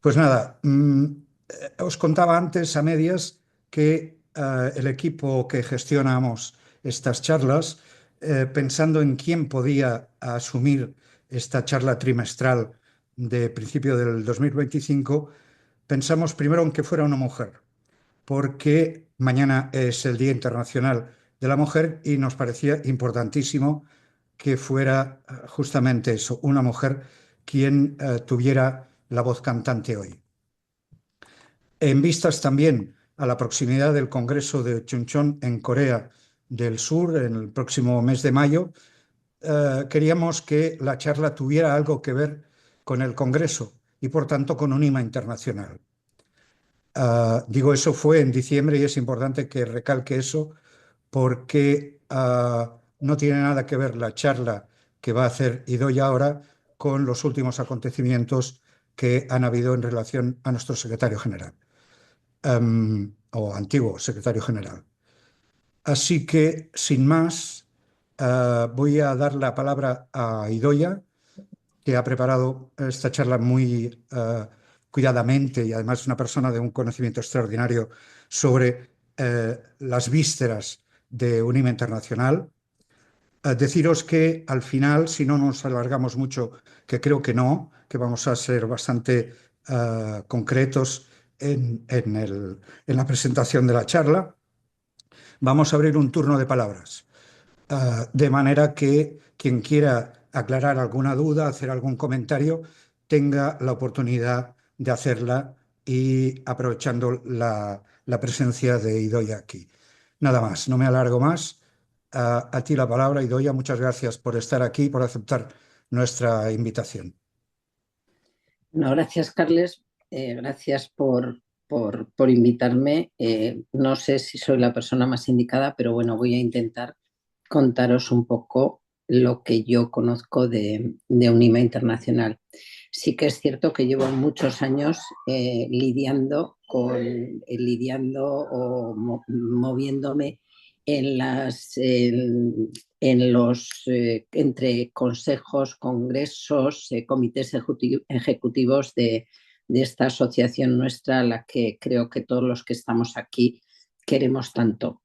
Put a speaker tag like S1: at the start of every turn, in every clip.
S1: Pues nada, os contaba antes a medias que el equipo que gestionamos estas charlas, pensando en quién podía asumir esta charla trimestral de principio del 2025, pensamos primero en que fuera una mujer, porque mañana es el Día Internacional de la Mujer y nos parecía importantísimo que fuera justamente eso, una mujer quien tuviera la voz cantante hoy. En vistas también a la proximidad del Congreso de Chuncheon en Corea del Sur en el próximo mes de mayo, queríamos que la charla tuviera algo que ver con el Congreso y por tanto con un IMA internacional. Digo, eso fue en diciembre y es importante que recalque eso porque no tiene nada que ver la charla que va a hacer Idoia ahora con los últimos acontecimientos que han habido en relación a nuestro secretario general, o antiguo secretario general. Así que, sin más, voy a dar la palabra a Idoia, que ha preparado esta charla muy cuidadamente y además es una persona de un conocimiento extraordinario sobre las vísceras de Unima Internacional. Deciros que al final, si no nos alargamos mucho, que creo que no, que vamos a ser bastante concretos en la presentación de la charla, vamos a abrir un turno de palabras. De manera que quien quiera aclarar alguna duda, hacer algún comentario, tenga la oportunidad de hacerla y aprovechando la presencia de Idoia aquí. Nada más, no me alargo más. A ti la palabra, Idoia. Muchas gracias por estar aquí y por aceptar nuestra invitación.
S2: No, gracias, Carles. Gracias por invitarme. No sé si soy la persona más indicada, pero bueno, voy a intentar contaros un poco lo que yo conozco de Unima Internacional. Sí que es cierto que llevo muchos años lidiando o moviéndome en los entre consejos, congresos, comités ejecutivos de esta asociación nuestra, a la que creo que todos los que estamos aquí queremos tanto.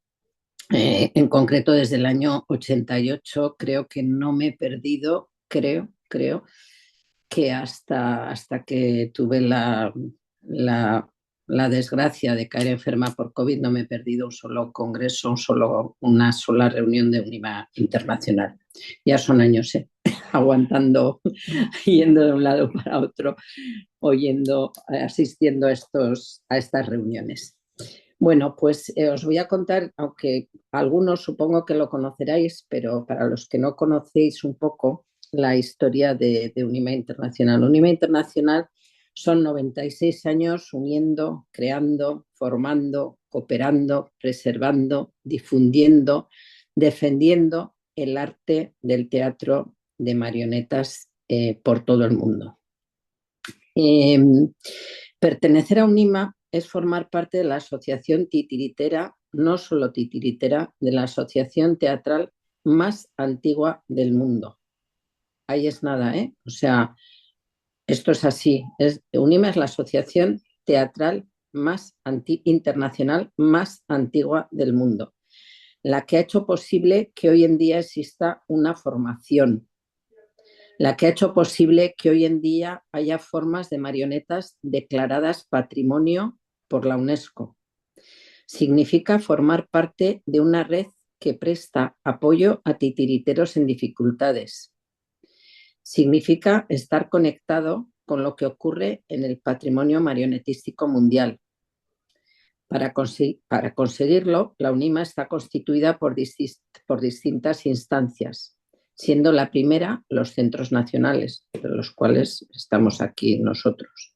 S2: En concreto, desde el año 88 creo que no me he perdido, creo que hasta que tuve la, la desgracia de caer enferma por COVID, no me he perdido un solo congreso, una sola reunión de Unima Internacional. Ya son años, aguantando, yendo de un lado para otro, asistiendo a estas reuniones. Bueno, pues os voy a contar, aunque algunos supongo que lo conoceráis, pero para los que no conocéis un poco la historia de Unima Internacional. Unima Internacional son 96 años uniendo, creando, formando, cooperando, preservando, difundiendo, defendiendo el arte del teatro de marionetas por todo el mundo. Eh, Pertenecer a UNIMA es formar parte de la asociación titiritera, no solo titiritera, de la asociación teatral más antigua del mundo. Ahí es nada, ¿eh? O sea, esto es así. UNIMA es la asociación teatral más internacional más antigua del mundo, la que ha hecho posible que hoy en día exista una formación, la que ha hecho posible que hoy en día haya formas de marionetas declaradas patrimonio por la UNESCO. Significa formar parte de una red que presta apoyo a titiriteros en dificultades. Significa estar conectado con lo que ocurre en el patrimonio marionetístico mundial. Para conseguirlo, la UNIMA está constituida por distintas instancias, siendo la primera los centros nacionales, de los cuales estamos aquí nosotros.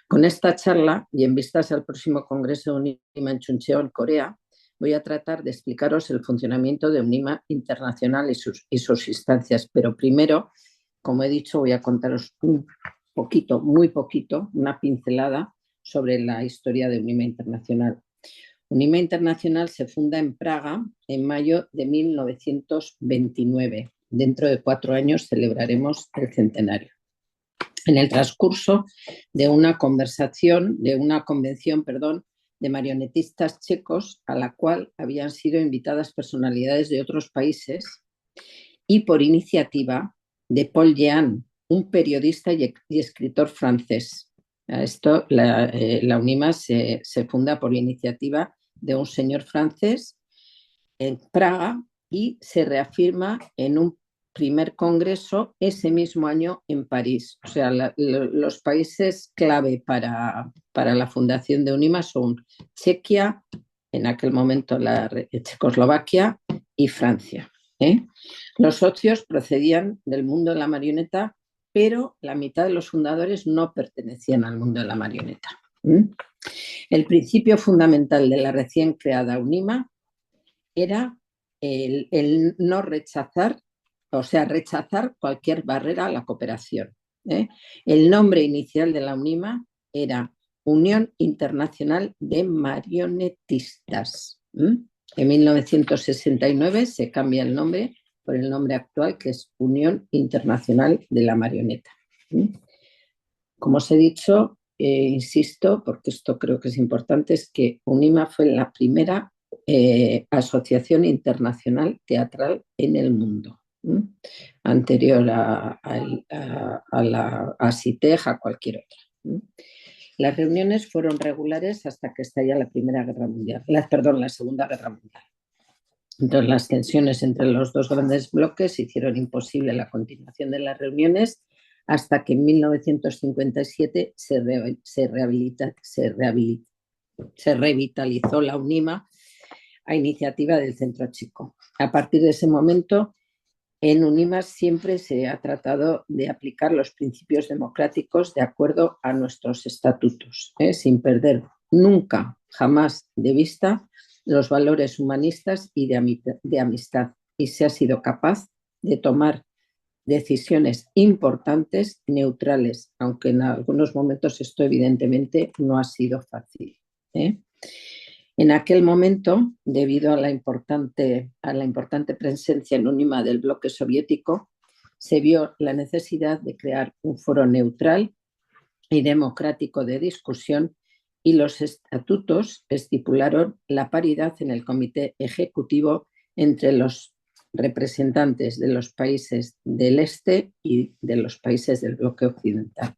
S2: Con esta charla y en vistas al próximo Congreso de UNIMA en Chuncheon, Corea, voy a tratar de explicaros el funcionamiento de UNIMA Internacional y sus instancias, pero primero, como he dicho, voy a contaros un poquito, muy poquito, una pincelada sobre la historia de UNIMA Internacional. UNIMA Internacional se funda en Praga en mayo de 1929. Dentro de 4 años celebraremos el centenario. en el transcurso de una convención, de marionetistas checos a la cual habían sido invitadas personalidades de otros países y por iniciativa de Paul Jean, un periodista y escritor francés. La UNIMA se funda por iniciativa de un señor francés en Praga y se reafirma en un primer congreso ese mismo año en París. O sea, los países clave para la fundación de UNIMA son Chequia, en aquel momento la Checoslovaquia, y Francia. Los socios procedían del mundo de la marioneta, pero la mitad de los fundadores no pertenecían al mundo de la marioneta. El principio fundamental de la recién creada UNIMA era el no rechazar, o sea, rechazar cualquier barrera a la cooperación. El nombre inicial de la UNIMA era Unión Internacional de Marionetistas. En 1969 se cambia el nombre por el nombre actual, que es Unión Internacional de la Marioneta. Como os he dicho, insisto, porque esto creo que es importante, es que UNIMA fue la primera asociación internacional teatral en el mundo, anterior a CITEG, a cualquier otra. Las reuniones fueron regulares hasta que estalla la Segunda Guerra Mundial. Entonces, las tensiones entre los dos grandes bloques hicieron imposible la continuación de las reuniones hasta que en 1957 se revitalizó la UNIMA a iniciativa del Centro Checo. A partir de ese momento, en UNIMA siempre se ha tratado de aplicar los principios democráticos de acuerdo a nuestros estatutos, sin perder nunca, jamás de vista los valores humanistas y de amistad. Y se ha sido capaz de tomar decisiones importantes, neutrales, aunque en algunos momentos esto evidentemente no ha sido fácil. En aquel momento, debido a la importante presencia en UNIMA del bloque soviético, se vio la necesidad de crear un foro neutral y democrático de discusión, y los estatutos estipularon la paridad en el comité ejecutivo entre los representantes de los países del este y de los países del bloque occidental.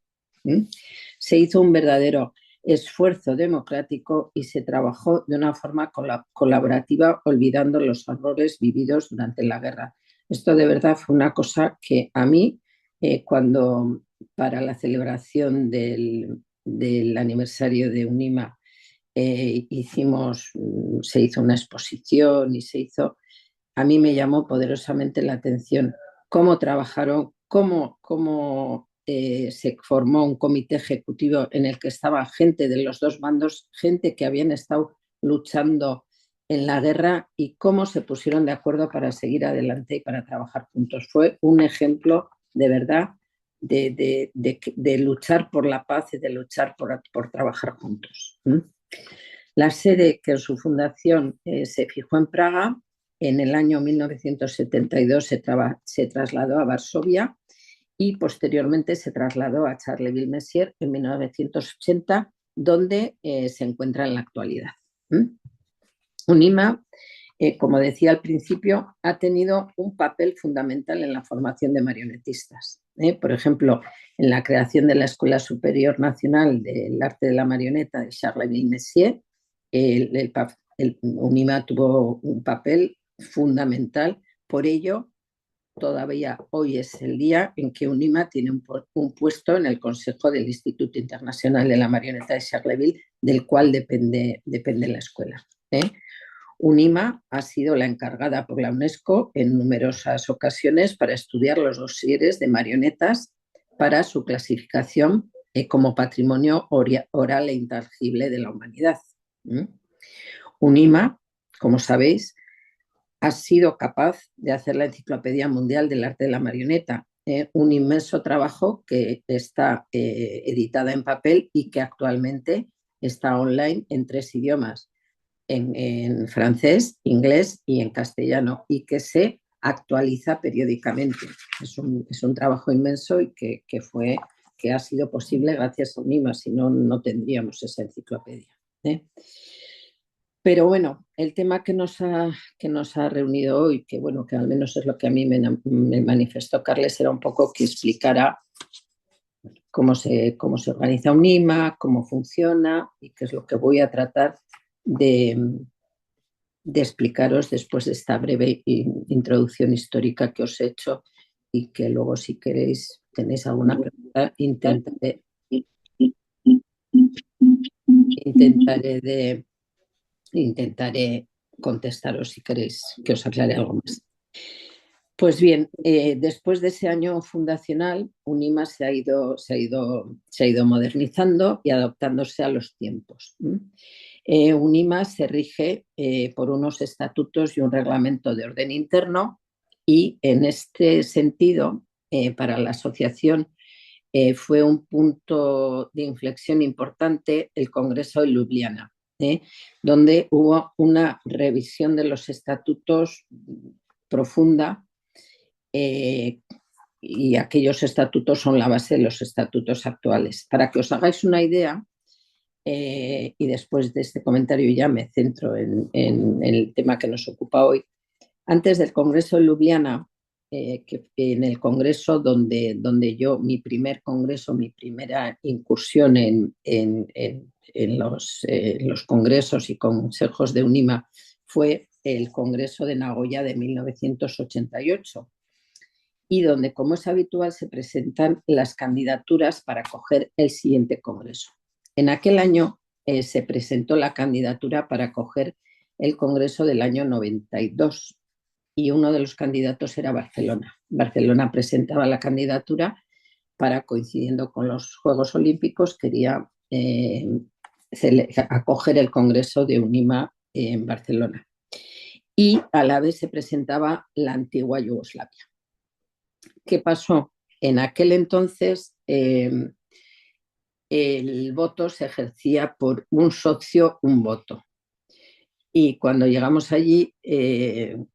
S2: Se hizo un verdadero esfuerzo democrático y se trabajó de una forma colaborativa, olvidando los horrores vividos durante la guerra. Esto de verdad fue una cosa que a mí, cuando para la celebración del aniversario de UNIMA se hizo una exposición y a mí me llamó poderosamente la atención cómo trabajaron, cómo se formó un comité ejecutivo en el que estaba gente de los dos bandos, gente que habían estado luchando en la guerra, y cómo se pusieron de acuerdo para seguir adelante y para trabajar juntos. Fue un ejemplo de verdad de luchar por la paz y de luchar por trabajar juntos. La sede, que en su fundación se fijó en Praga, en el año 1972 se trasladó a Varsovia y posteriormente se trasladó a Charleville-Mézières en 1980, donde se encuentra en la actualidad. UNIMA, como decía al principio, ha tenido un papel fundamental en la formación de marionetistas. Por ejemplo, en la creación de la Escuela Superior Nacional del Arte de la Marioneta de Charleville-Mézières, UNIMA tuvo un papel fundamental. Por ello, todavía hoy es el día en que UNIMA tiene un puesto en el Consejo del Instituto Internacional de la Marioneta de Charleville, del cual depende la escuela. UNIMA ha sido la encargada por la UNESCO en numerosas ocasiones para estudiar los dosieres de marionetas para su clasificación como patrimonio oral e intangible de la humanidad. UNIMA, como sabéis, ha sido capaz de hacer la Enciclopedia Mundial del Arte de la Marioneta, un inmenso trabajo que está editada en papel y que actualmente está online en 3 idiomas, en francés, inglés y en castellano, y que se actualiza periódicamente. Es un trabajo inmenso y que fue que ha sido posible gracias a UNIMA, si no, no tendríamos esa enciclopedia. Pero bueno, el tema que nos ha reunido hoy, que bueno, que al menos es lo que a mí me manifestó Carles, era un poco que explicara cómo se organiza UNIMA, cómo funciona y qué es lo que voy a tratar de explicaros después de esta breve introducción histórica que os he hecho y que luego, si queréis, tenéis alguna pregunta, intentaré contestaros si queréis que os aclare algo más. Pues bien, después de ese año fundacional, UNIMA se ha ido modernizando y adaptándose a los tiempos. UNIMA se rige por unos estatutos y un reglamento de orden interno, y en este sentido, para la asociación, fue un punto de inflexión importante el Congreso de Ljubljana, donde hubo una revisión de los estatutos profunda, y aquellos estatutos son la base de los estatutos actuales. Para que os hagáis una idea, y después de este comentario ya me centro en el tema que nos ocupa hoy, antes del Congreso de Ljubljana, que en el congreso donde yo, mi primer congreso, mi primera incursión en los congresos y consejos de UNIMA fue el Congreso de Nagoya de 1988, y donde, como es habitual, se presentan las candidaturas para acoger el siguiente congreso. En aquel año se presentó la candidatura para acoger el congreso del año 92, y uno de los candidatos era Barcelona. Barcelona presentaba la candidatura para, coincidiendo con los Juegos Olímpicos, quería acoger el congreso de UNIMA en Barcelona. Y a la vez se presentaba la antigua Yugoslavia. ¿Qué pasó? En aquel entonces el voto se ejercía por un socio, un voto. Y cuando llegamos allí,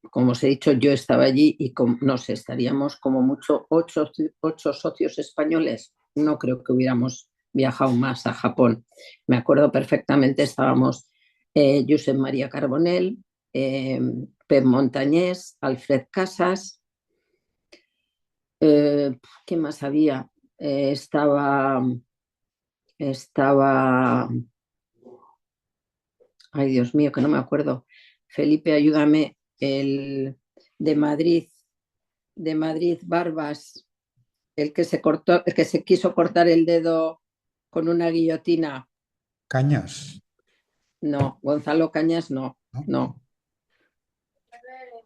S2: como os he dicho, yo estaba allí y estaríamos como mucho 8 socios españoles. No creo que hubiéramos viajado más a Japón. Me acuerdo perfectamente, estábamos Josep María Carbonell, Pep Montañés, Alfred Casas. ¿Qué más había? Estaba, ay Dios mío, que no me acuerdo. Felipe, ayúdame. El de Madrid, Barbas, el que se quiso cortar el dedo con una guillotina.
S1: Cañas.
S2: No, Gonzalo Cañas no.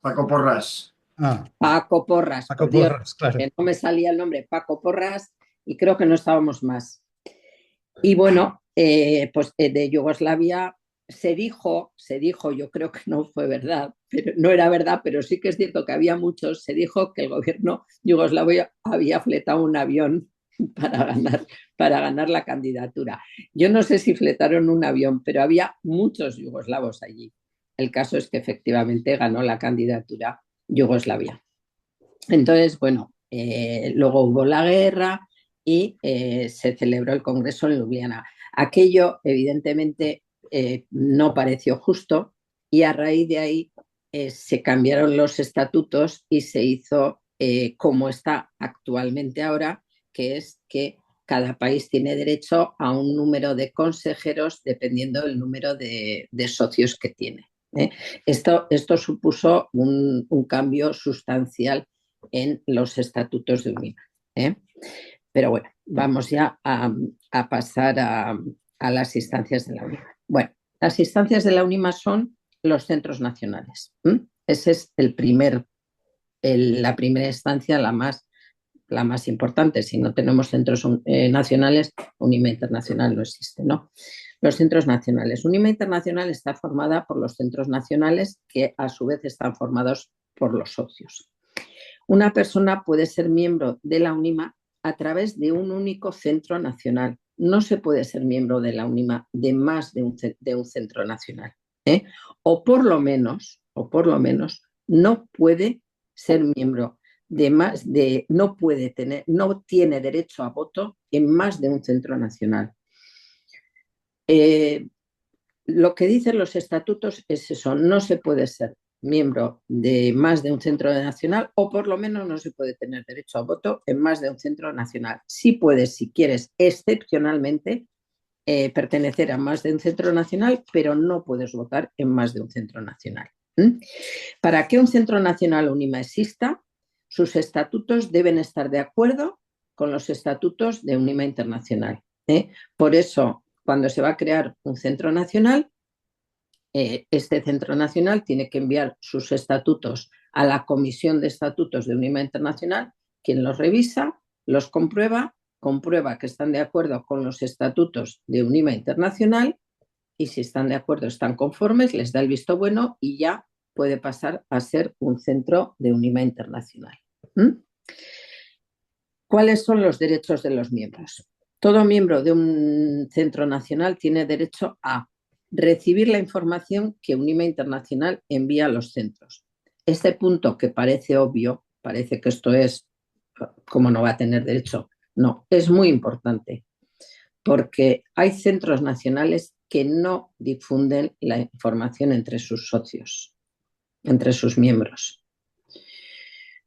S3: Paco Porras.
S2: Paco Porras,
S1: Paco
S2: por Dios,
S1: Porras, claro.
S2: que no me salía el nombre. Paco Porras, y creo que no estábamos más. Y bueno, pues de Yugoslavia se dijo, yo creo que no fue verdad, pero no era verdad, pero sí que es cierto que había muchos. Se dijo que el gobierno yugoslavo había fletado un avión para ganar la candidatura. Yo no sé si fletaron un avión, pero había muchos yugoslavos allí. El caso es que efectivamente ganó la candidatura Yugoslavia. Entonces, bueno, luego hubo la guerra y se celebró el Congreso en Ljubljana. Aquello, evidentemente, no pareció justo, y a raíz de ahí se cambiaron los estatutos y se hizo como está actualmente ahora, que es que cada país tiene derecho a un número de consejeros dependiendo del número de socios que tiene. Esto supuso un cambio sustancial en los estatutos de UNIMA. Pero bueno, vamos ya a pasar a las instancias de la UNIMA. Bueno, las instancias de la UNIMA son los centros nacionales. Ese es la primera instancia, la más importante. Si no tenemos centros nacionales, UNIMA Internacional no existe, ¿no? Los centros nacionales. UNIMA Internacional está formada por los centros nacionales, que a su vez están formados por los socios. Una persona puede ser miembro de la UNIMA a través de un único centro nacional. No se puede ser miembro de la UNIMA de más de un centro nacional. O por lo menos, no puede ser miembro no tiene derecho a voto en más de un centro nacional. Lo que dicen los estatutos es eso, no se puede ser miembro de más de un centro nacional, o por lo menos no se puede tener derecho a voto en más de un centro nacional. Sí puedes, si quieres, excepcionalmente, pertenecer a más de un centro nacional, pero no puedes votar en más de un centro nacional. Para que un centro nacional UNIMA exista, sus estatutos deben estar de acuerdo con los estatutos de UNIMA Internacional. Por eso, cuando se va a crear un centro nacional, este centro nacional tiene que enviar sus estatutos a la Comisión de Estatutos de UNIMA Internacional, quien los revisa, los comprueba que están de acuerdo con los estatutos de UNIMA Internacional, y si están de acuerdo, están conformes, les da el visto bueno y ya puede pasar a ser un centro de UNIMA Internacional. ¿Cuáles son los derechos de los miembros? Todo miembro de un centro nacional tiene derecho a recibir la información que UNIMA Internacional envía a los centros. Este punto, que parece obvio, parece que esto es, ¿cómo no va a tener derecho? No, es muy importante, porque hay centros nacionales que no difunden la información entre sus socios, entre sus miembros.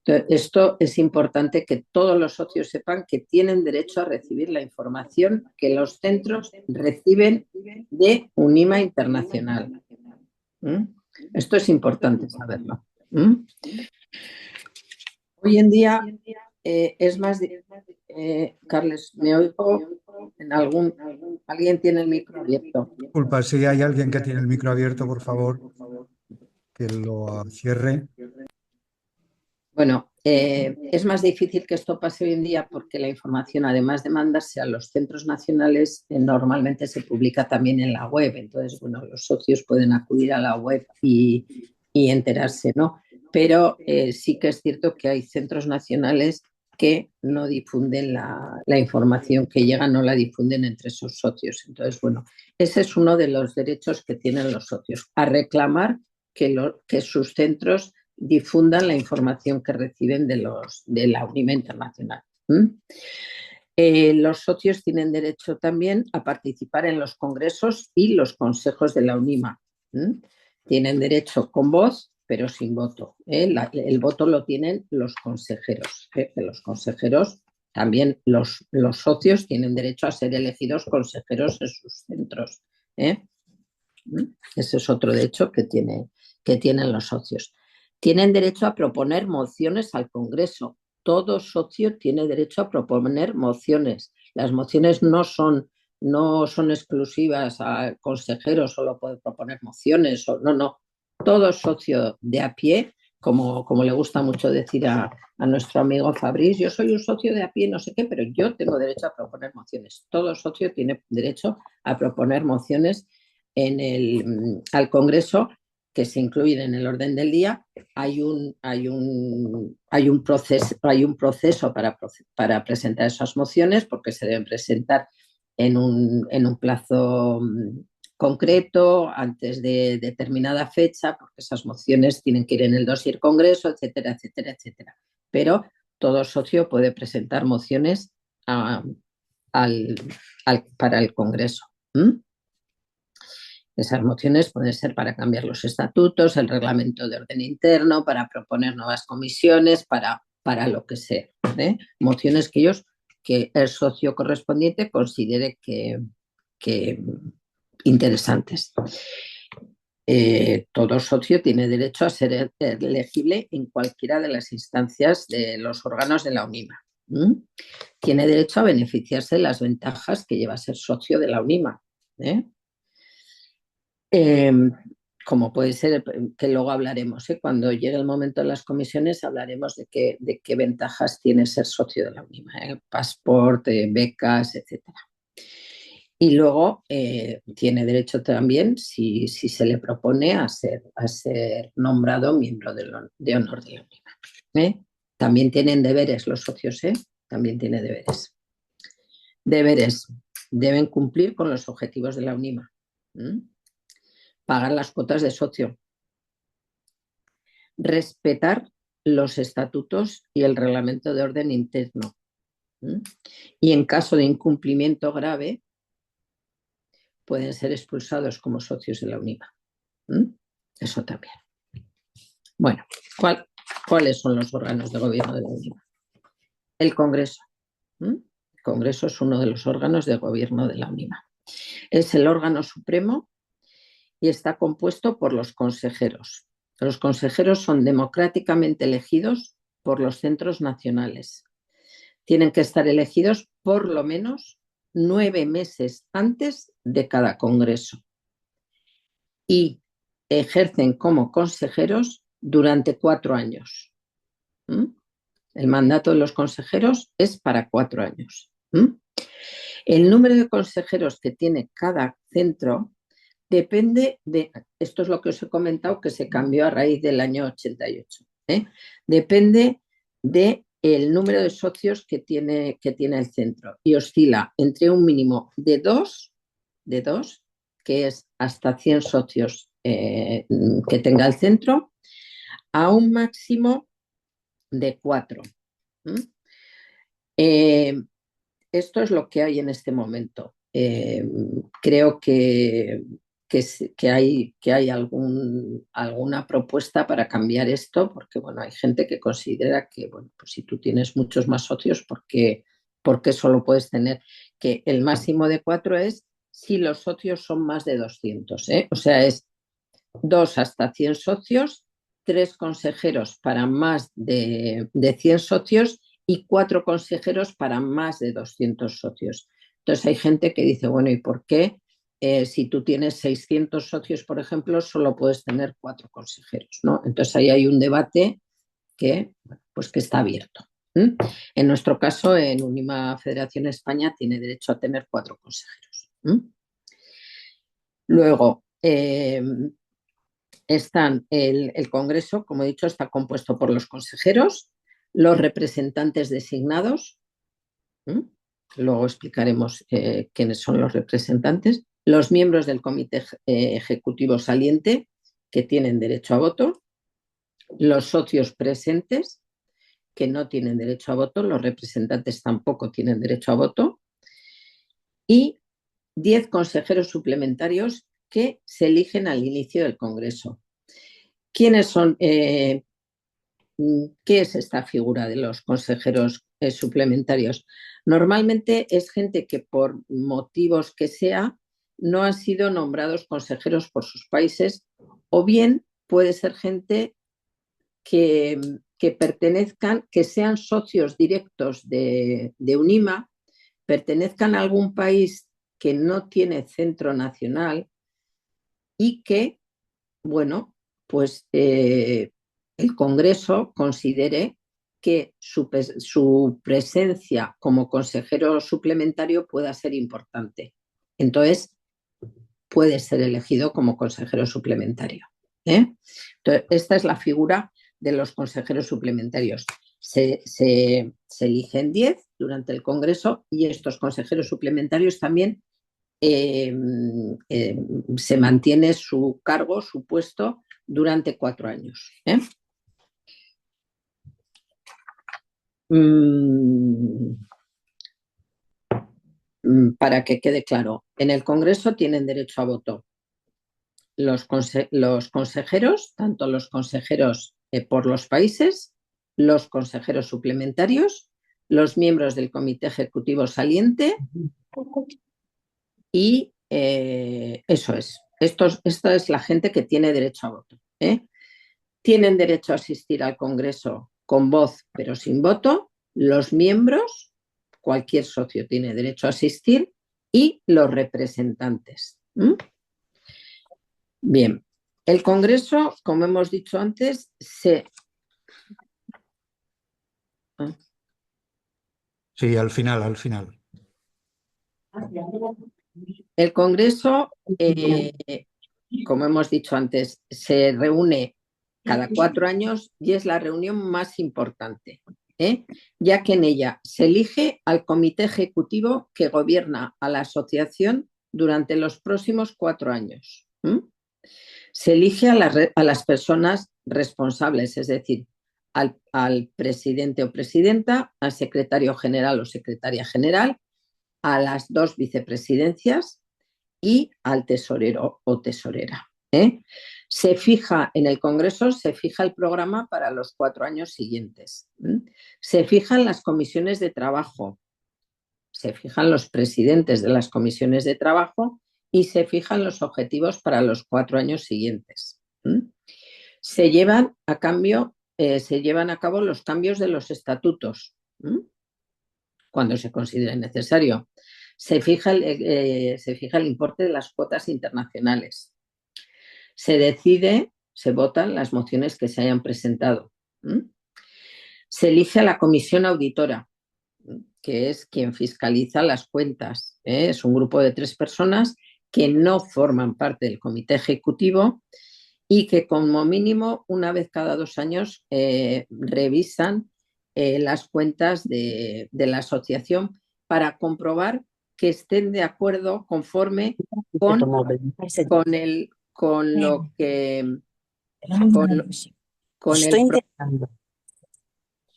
S2: Entonces, esto es importante, que todos los socios sepan que tienen derecho a recibir la información que los centros reciben de UNIMA Internacional. Esto es importante saberlo. Hoy en día es más... Carles, me oigo en alguien tiene el micro abierto.
S1: Disculpa, si hay alguien que tiene el micro abierto, por favor, que lo cierre.
S2: Bueno, es más difícil que esto pase hoy en día porque la información, además de mandarse a los centros nacionales, normalmente se publica también en la web. Entonces, bueno, los socios pueden acudir a la web y enterarse, ¿no? Pero sí que es cierto que hay centros nacionales que no difunden la información que llega, no la difunden entre sus socios. Entonces, bueno, ese es uno de los derechos que tienen los socios, a reclamar que sus centros difundan la información que reciben de la UNIMA Internacional. Los socios tienen derecho también a participar en los congresos y los consejos de la UNIMA. Tienen derecho con voz, pero sin voto. El voto lo tienen los consejeros. Los consejeros, también los socios tienen derecho a ser elegidos consejeros en sus centros. Ese es otro derecho que tienen los socios. Tienen derecho a proponer mociones al Congreso. Todo socio tiene derecho a proponer mociones. Las mociones no son exclusivas a consejeros, solo puede proponer mociones. No. Todo socio de a pie, como le gusta mucho decir a nuestro amigo Fabriz, yo soy un socio de a pie, no sé qué, pero yo tengo derecho a proponer mociones. Todo socio tiene derecho a proponer mociones al Congreso, que se incluyen en el orden del día. Hay un proceso para presentar esas mociones, porque se deben presentar en un plazo concreto, antes de determinada fecha, porque esas mociones tienen que ir en el dossier Congreso, etcétera, etcétera, etcétera. Pero todo socio puede presentar mociones para el Congreso. Esas mociones pueden ser para cambiar los estatutos, el reglamento de orden interno, para proponer nuevas comisiones, para lo que sea. Mociones que el socio correspondiente considere que interesantes. Todo socio tiene derecho a ser elegible en cualquiera de las instancias de los órganos de la UNIMA. Tiene derecho a beneficiarse de las ventajas que lleva a ser socio de la UNIMA. Como puede ser, que luego hablaremos, cuando llegue el momento de las comisiones hablaremos de qué ventajas tiene ser socio de la UNIMA, pasaporte, becas, etcétera. Y luego tiene derecho también, si se le propone, a ser nombrado miembro de honor de la UNIMA. También tienen deberes los socios, también tiene deberes. Deberes: deben cumplir con los objetivos de la UNIMA. Pagar las cuotas de socio, respetar los estatutos y el reglamento de orden interno, Y en caso de incumplimiento grave, pueden ser expulsados como socios de la UNIMA. Eso también. Bueno, ¿cuáles son los órganos de gobierno de la UNIMA? El Congreso. El Congreso es uno de los órganos de gobierno de la UNIMA. Es el órgano supremo y está compuesto por los consejeros. Los consejeros son democráticamente elegidos por los centros nacionales. Tienen que estar elegidos por lo menos 9 meses antes de cada congreso y ejercen como consejeros durante 4 años. El mandato de los consejeros es para 4 años. El número de consejeros que tiene cada centro depende de, esto es lo que os he comentado que se cambió a raíz del año 88, depende del número de socios que tiene el centro y oscila entre un mínimo de 2, que es hasta 100 socios que tenga el centro, a un máximo de 4. Esto es lo que hay en este momento. Creo que hay alguna propuesta para cambiar esto, porque bueno, hay gente que considera que bueno, pues si tú tienes muchos más socios, ¿por qué solo puedes tener? Que el máximo de 4 es si los socios son más de 200, O sea, es 2 hasta 100 socios, 3 consejeros para más de 100 socios y 4 consejeros para más de 200 socios. Entonces hay gente que dice, bueno, ¿y por qué si tú tienes 600 socios, por ejemplo, solo puedes tener 4 consejeros, ¿no? Entonces ahí hay un debate que está abierto. En nuestro caso, en Unima Federación España tiene derecho a tener 4 consejeros. Luego, están el Congreso, como he dicho, está compuesto por los consejeros, los representantes designados, luego explicaremos quiénes son los representantes, los miembros del Comité Ejecutivo Saliente, que tienen derecho a voto, los socios presentes, que no tienen derecho a voto, los representantes tampoco tienen derecho a voto, y 10 consejeros suplementarios que se eligen al inicio del Congreso. ¿Quiénes son? ¿Qué es esta figura de los consejeros suplementarios? Normalmente es gente que por motivos que sea no han sido nombrados consejeros por sus países, o bien puede ser gente que pertenezcan, que sean socios directos de UNIMA, pertenezcan a algún país que no tiene centro nacional y que, bueno, pues el Congreso considere que su presencia como consejero suplementario pueda ser importante. Entonces, puede ser elegido como consejero suplementario. Entonces, esta es la figura de los consejeros suplementarios. Se eligen 10 durante el Congreso y estos consejeros suplementarios también se mantiene su cargo, su puesto, durante 4 años. Para que quede claro, en el Congreso tienen derecho a voto los consejeros, tanto los consejeros por los países, los consejeros suplementarios, los miembros del Comité Ejecutivo Saliente y eso es. Esta es la gente que tiene derecho a voto. Tienen derecho a asistir al Congreso con voz pero sin voto. Los miembros, cualquier socio tiene derecho a asistir, y los representantes. Bien, el Congreso, como hemos dicho antes,
S1: Sí, al final.
S2: El Congreso, como hemos dicho antes, se reúne cada 4 años y es la reunión más importante, ya que en ella se elige al comité ejecutivo que gobierna a la asociación durante los próximos 4 años. Se elige a las personas responsables, es decir, al presidente o presidenta, al secretario general o secretaria general, a las 2 vicepresidencias y al tesorero o tesorera. Se fija en el Congreso, se fija el programa para los 4 años siguientes. Se fijan las comisiones de trabajo, se fijan los presidentes de las comisiones de trabajo y se fijan los objetivos para los 4 años siguientes. Se llevan a cabo los cambios de los estatutos cuando se considere necesario. Se fija el importe de las cuotas internacionales. Se votan las mociones que se hayan presentado. Se elige a la comisión auditora, que es quien fiscaliza las cuentas. Es un grupo de 3 personas que no forman parte del comité ejecutivo y que como mínimo una vez cada 2 años revisan las cuentas de la asociación para comprobar que estén de acuerdo conforme con lo que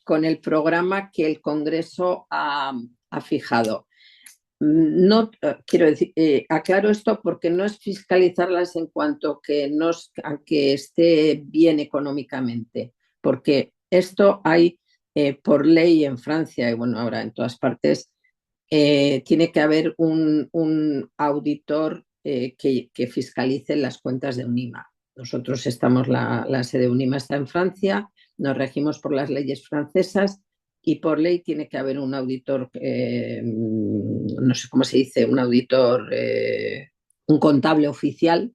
S2: con el programa que el Congreso ha fijado. No quiero decir, aclaro esto porque no es fiscalizarlas en cuanto a que esté bien económicamente, porque esto hay por ley en Francia y bueno, ahora en todas partes, tiene que haber un auditor que fiscalice las cuentas de UNIMA. Nosotros la sede de UNIMA está en Francia, nos regimos por las leyes francesas y por ley tiene que haber un auditor, no sé cómo se dice, un auditor, un contable oficial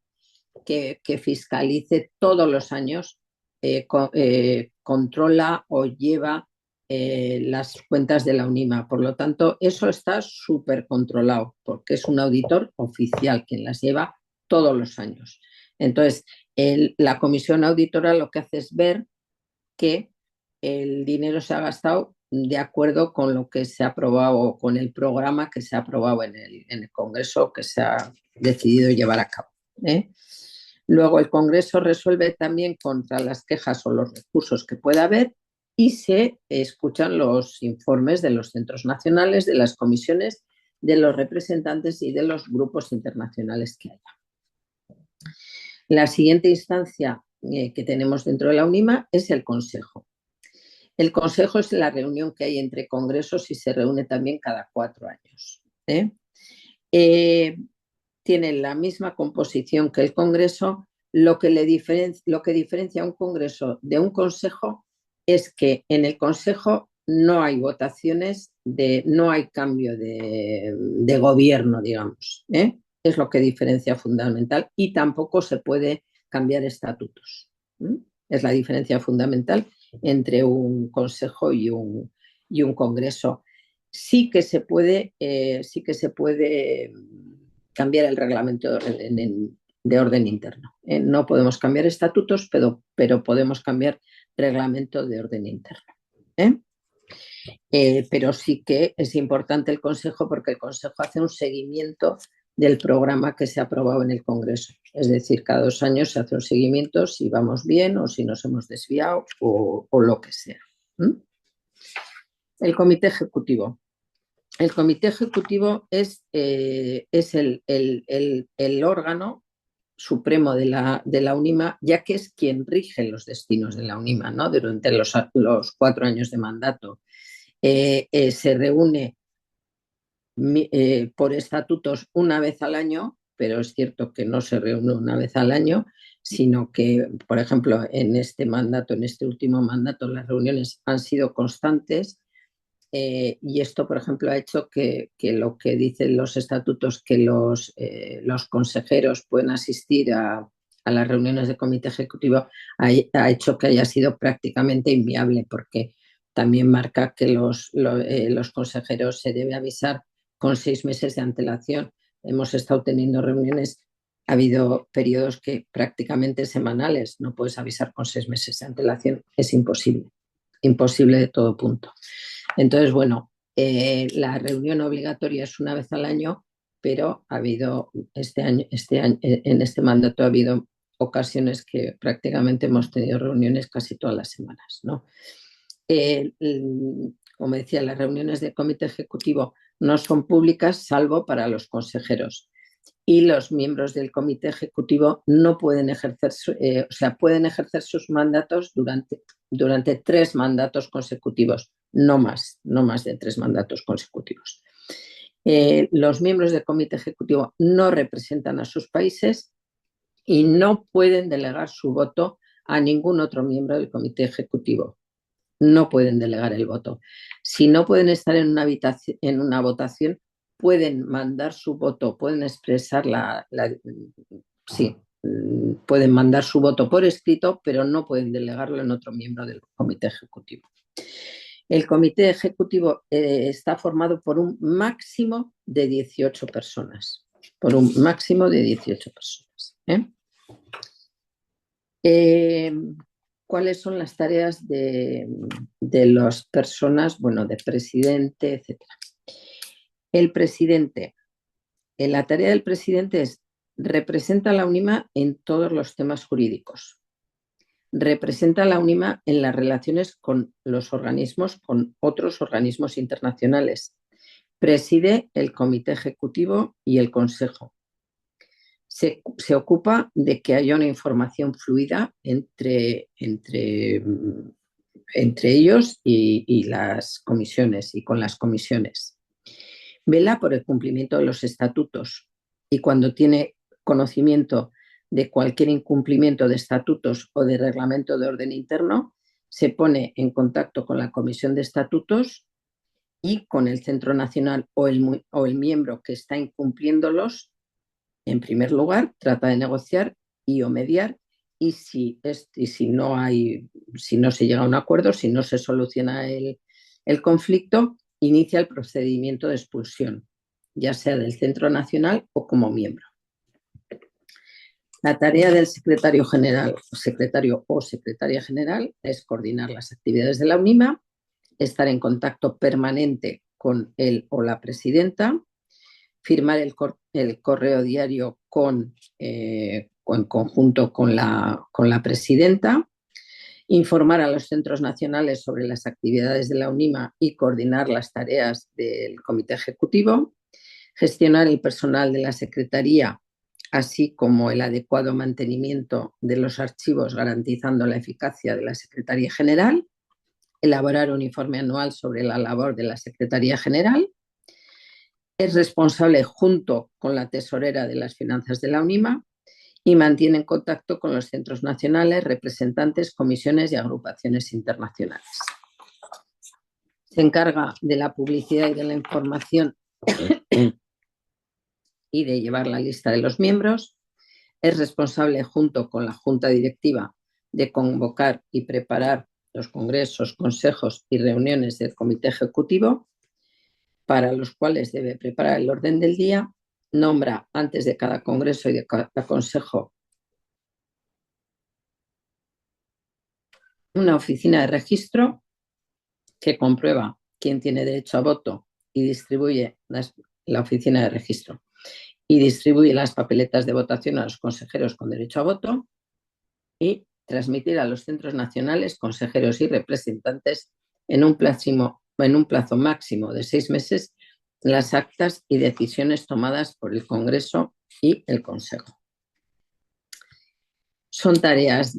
S2: que fiscalice todos los años, controla o lleva las cuentas de la UNIMA. Por lo tanto, eso está súper controlado porque es un auditor oficial quien las lleva todos los años. Entonces, la comisión auditora lo que hace es ver que el dinero se ha gastado de acuerdo con lo que se ha aprobado, con el programa que se ha aprobado en el Congreso, que se ha decidido llevar a cabo. Luego el Congreso resuelve también contra las quejas o los recursos que pueda haber y se escuchan los informes de los centros nacionales, de las comisiones, de los representantes y de los grupos internacionales que haya. La siguiente instancia que tenemos dentro de la UNIMA es el Consejo. El Consejo es la reunión que hay entre congresos y se reúne también cada 4 años. Tiene la misma composición que el Congreso. Lo que diferencia a un Congreso de un Consejo es que en el Consejo no hay votaciones, no hay cambio de gobierno, digamos. Es lo que diferencia fundamental y tampoco se puede cambiar estatutos. Es la diferencia fundamental entre un consejo y un congreso. Sí que se puede cambiar el reglamento de orden interno. No podemos cambiar estatutos, pero podemos cambiar reglamento de orden interno. Pero sí que es importante el Consejo porque el Consejo hace un seguimiento del programa que se ha aprobado en el Congreso. Es decir, cada 2 años se hace un seguimiento si vamos bien o si nos hemos desviado o lo que sea. El Comité Ejecutivo. El Comité Ejecutivo es el órgano supremo de la UNIMA, ya que es quien rige los destinos de la UNIMA, ¿no? Durante los 4 años de mandato. Se reúne por estatutos una vez al año, pero es cierto que no se reúne una vez al año, sino que, por ejemplo, en este último mandato, las reuniones han sido constantes y esto, por ejemplo, ha hecho que lo que dicen los estatutos, que los consejeros pueden asistir a las reuniones del comité ejecutivo, ha hecho que haya sido prácticamente inviable, porque también marca que los consejeros se debe avisar con 6 meses de antelación. Hemos estado teniendo reuniones, ha habido periodos que prácticamente semanales, no puedes avisar con 6 meses de antelación, es imposible de todo punto. Entonces, bueno, la reunión obligatoria es una vez al año, pero ha habido en este mandato ha habido ocasiones que prácticamente hemos tenido reuniones casi todas las semanas, ¿no? Como decía, las reuniones del comité ejecutivo no son públicas salvo para los consejeros, y los miembros del comité ejecutivo no pueden ejercer, pueden ejercer sus mandatos durante 3 mandatos consecutivos, no más de 3 mandatos consecutivos. Los miembros del comité ejecutivo no representan a sus países y no pueden delegar su voto a ningún otro miembro del comité ejecutivo. No pueden delegar el voto. Si no pueden estar en una votación, pueden mandar su voto, pueden expresar pueden mandar su voto por escrito, pero no pueden delegarlo en otro miembro del comité ejecutivo. El comité ejecutivo está formado por un máximo de 18 personas. Por un máximo de 18 personas. ¿Cuáles son las tareas de las personas, bueno, de presidente, etcétera? El presidente, la tarea del presidente es representa a la UNIMA en todos los temas jurídicos, representa a la UNIMA en las relaciones con los organismos, con otros organismos internacionales, preside el comité ejecutivo y el consejo. Se ocupa de que haya una información fluida entre ellos y las comisiones y con las comisiones. Vela por el cumplimiento de los estatutos y cuando tiene conocimiento de cualquier incumplimiento de estatutos o de reglamento de orden interno, se pone en contacto con la comisión de estatutos y con el Centro Nacional o el miembro que está incumpliéndolos. En primer lugar, trata de negociar y o mediar, y si no se llega a un acuerdo, si no se soluciona el conflicto, inicia el procedimiento de expulsión, ya sea del Centro Nacional o como miembro. La tarea del secretario general, secretario o secretaria general, es coordinar las actividades de la UNIMA, estar en contacto permanente con él o la presidenta, firmar el correo diario en conjunto con la presidenta, informar a los centros nacionales sobre las actividades de la UNIMA y coordinar las tareas del comité ejecutivo, gestionar el personal de la secretaría, así como el adecuado mantenimiento de los archivos garantizando la eficacia de la Secretaría General, elaborar un informe anual sobre la labor de la Secretaría General. Es responsable junto con la tesorera de las finanzas de la UNIMA y mantiene en contacto con los centros nacionales, representantes, comisiones y agrupaciones internacionales. Se encarga de la publicidad y de la información y de llevar la lista de los miembros. Es responsable junto con la Junta Directiva de convocar y preparar los congresos, consejos y reuniones del Comité Ejecutivo, para los cuales debe preparar el orden del día, nombra antes de cada congreso y de cada consejo una oficina de registro que comprueba quién tiene derecho a voto y distribuye la oficina de registro y distribuye las papeletas de votación a los consejeros con derecho a voto y transmitir a los centros nacionales, consejeros y representantes en un plazo máximo de 6 meses las actas y decisiones tomadas por el Congreso y el Consejo. Son tareas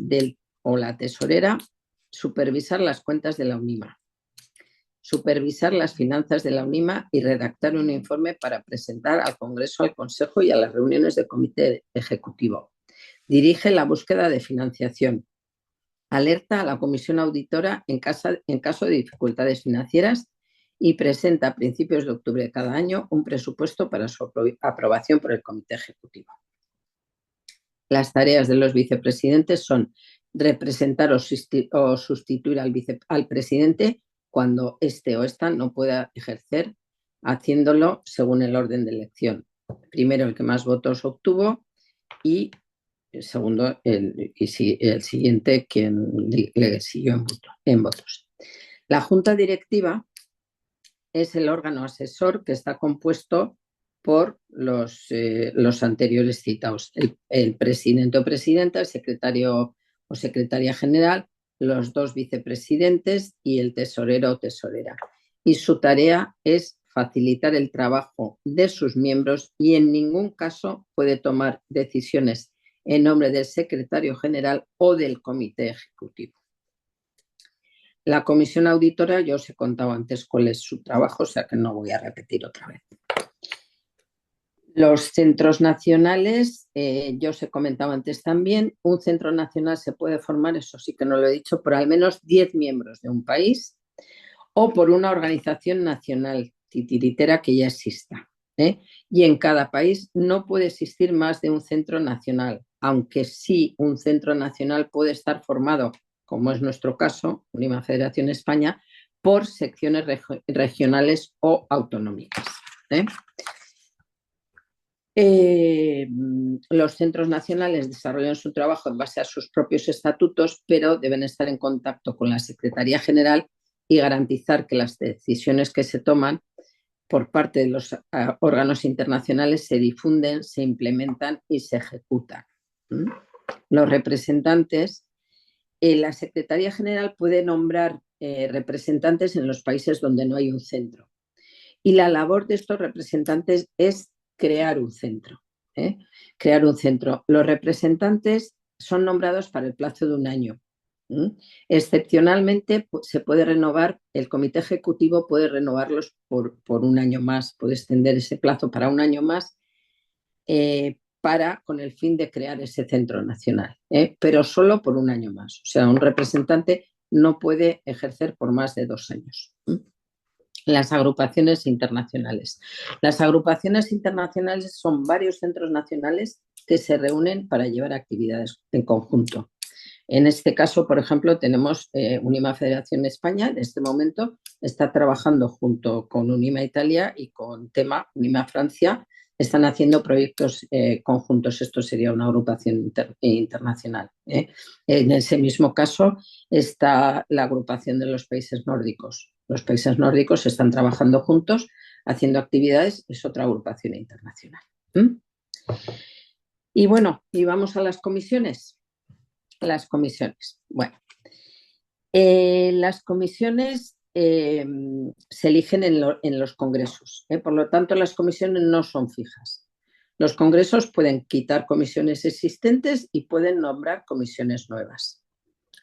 S2: o la tesorera supervisar las cuentas de la UNIMA, supervisar las finanzas de la UNIMA y redactar un informe para presentar al Congreso, al Consejo y a las reuniones del Comité Ejecutivo. Dirige la búsqueda de financiación. Alerta a la Comisión Auditora en caso de dificultades financieras y presenta a principios de octubre de cada año un presupuesto para su aprobación por el Comité Ejecutivo. Las tareas de los vicepresidentes son representar o sustituir al presidente cuando éste o esta no pueda ejercer, haciéndolo según el orden de elección. Primero el que más votos obtuvo y el segundo el siguiente quien le siguió en votos. La Junta Directiva es el órgano asesor que está compuesto por los anteriores citados, el presidente o presidenta, el secretario o secretaria general, los dos vicepresidentes y el tesorero o tesorera. Y su tarea es facilitar el trabajo de sus miembros y en ningún caso puede tomar decisiones en nombre del secretario general o del comité ejecutivo. La comisión auditora, yo os he contado antes cuál es su trabajo, o sea que no voy a repetir otra vez. Los centros nacionales, yo os he comentado antes también, un centro nacional se puede formar, eso sí que no lo he dicho, por al menos 10 miembros de un país o por una organización nacional titiritera que ya exista. Y en cada país no puede existir más de un centro nacional, aunque sí un centro nacional puede estar formado, como es nuestro caso, Unima Federación España, por secciones regionales o autonómicas. Los centros nacionales desarrollan su trabajo en base a sus propios estatutos, pero deben estar en contacto con la Secretaría General y garantizar que las decisiones que se toman por parte de los órganos internacionales se difunden, se implementan y se ejecutan. Los representantes, la Secretaría General puede nombrar representantes en los países donde no hay un centro. Y la labor de estos representantes es crear un centro. Crear un centro. Los representantes son nombrados para el plazo de un año. Excepcionalmente se puede renovar, el comité ejecutivo puede renovarlos por un año más, puede extender ese plazo para un año más con el fin de crear ese centro nacional, pero solo por un año más. O sea, un representante no puede ejercer por más de 2 años. Las agrupaciones internacionales. Las agrupaciones internacionales son varios centros nacionales que se reúnen para llevar actividades en conjunto. En este caso, por ejemplo, tenemos Unima Federación España, en este momento está trabajando junto con Unima Italia y con TEMA, Unima Francia, están haciendo proyectos conjuntos. Esto sería una agrupación internacional. En ese mismo caso está la agrupación de los países nórdicos. Los países nórdicos están trabajando juntos, haciendo actividades, es otra agrupación internacional. Y bueno, y vamos a las comisiones. Las comisiones. Bueno, las comisiones se eligen en los congresos. Por lo tanto, las comisiones no son fijas. Los congresos pueden quitar comisiones existentes y pueden nombrar comisiones nuevas.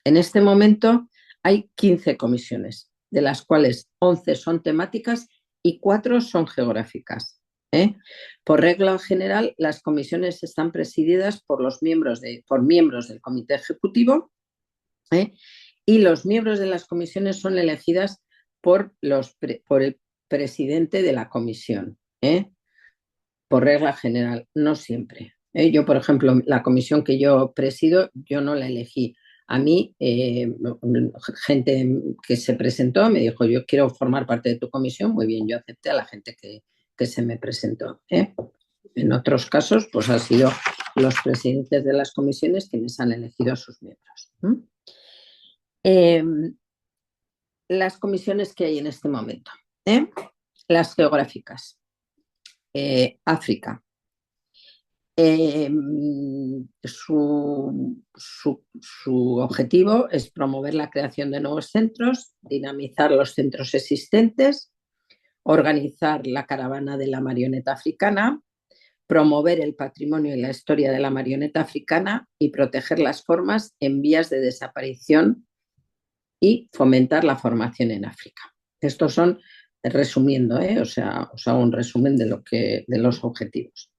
S2: En este momento hay 15 comisiones, de las cuales 11 son temáticas y 4 son geográficas. Por regla general, las comisiones están presididas por miembros del comité ejecutivo y los miembros de las comisiones son elegidas por el presidente de la comisión. Por regla general, no siempre. Yo, por ejemplo, la comisión que yo presido, yo no la elegí. A mí, gente que se presentó me dijo, yo quiero formar parte de tu comisión. Muy bien, yo acepté a la gente que se me presentó. En otros casos, pues han sido los presidentes de las comisiones quienes han elegido a sus miembros. Las comisiones que hay en este momento. Las geográficas. África. Su objetivo es promover la creación de nuevos centros, dinamizar los centros existentes, organizar la caravana de la marioneta africana, promover el patrimonio y la historia de la marioneta africana y proteger las formas en vías de desaparición y fomentar la formación en África. Estos son, resumiendo, o sea, os hago un resumen de los objetivos.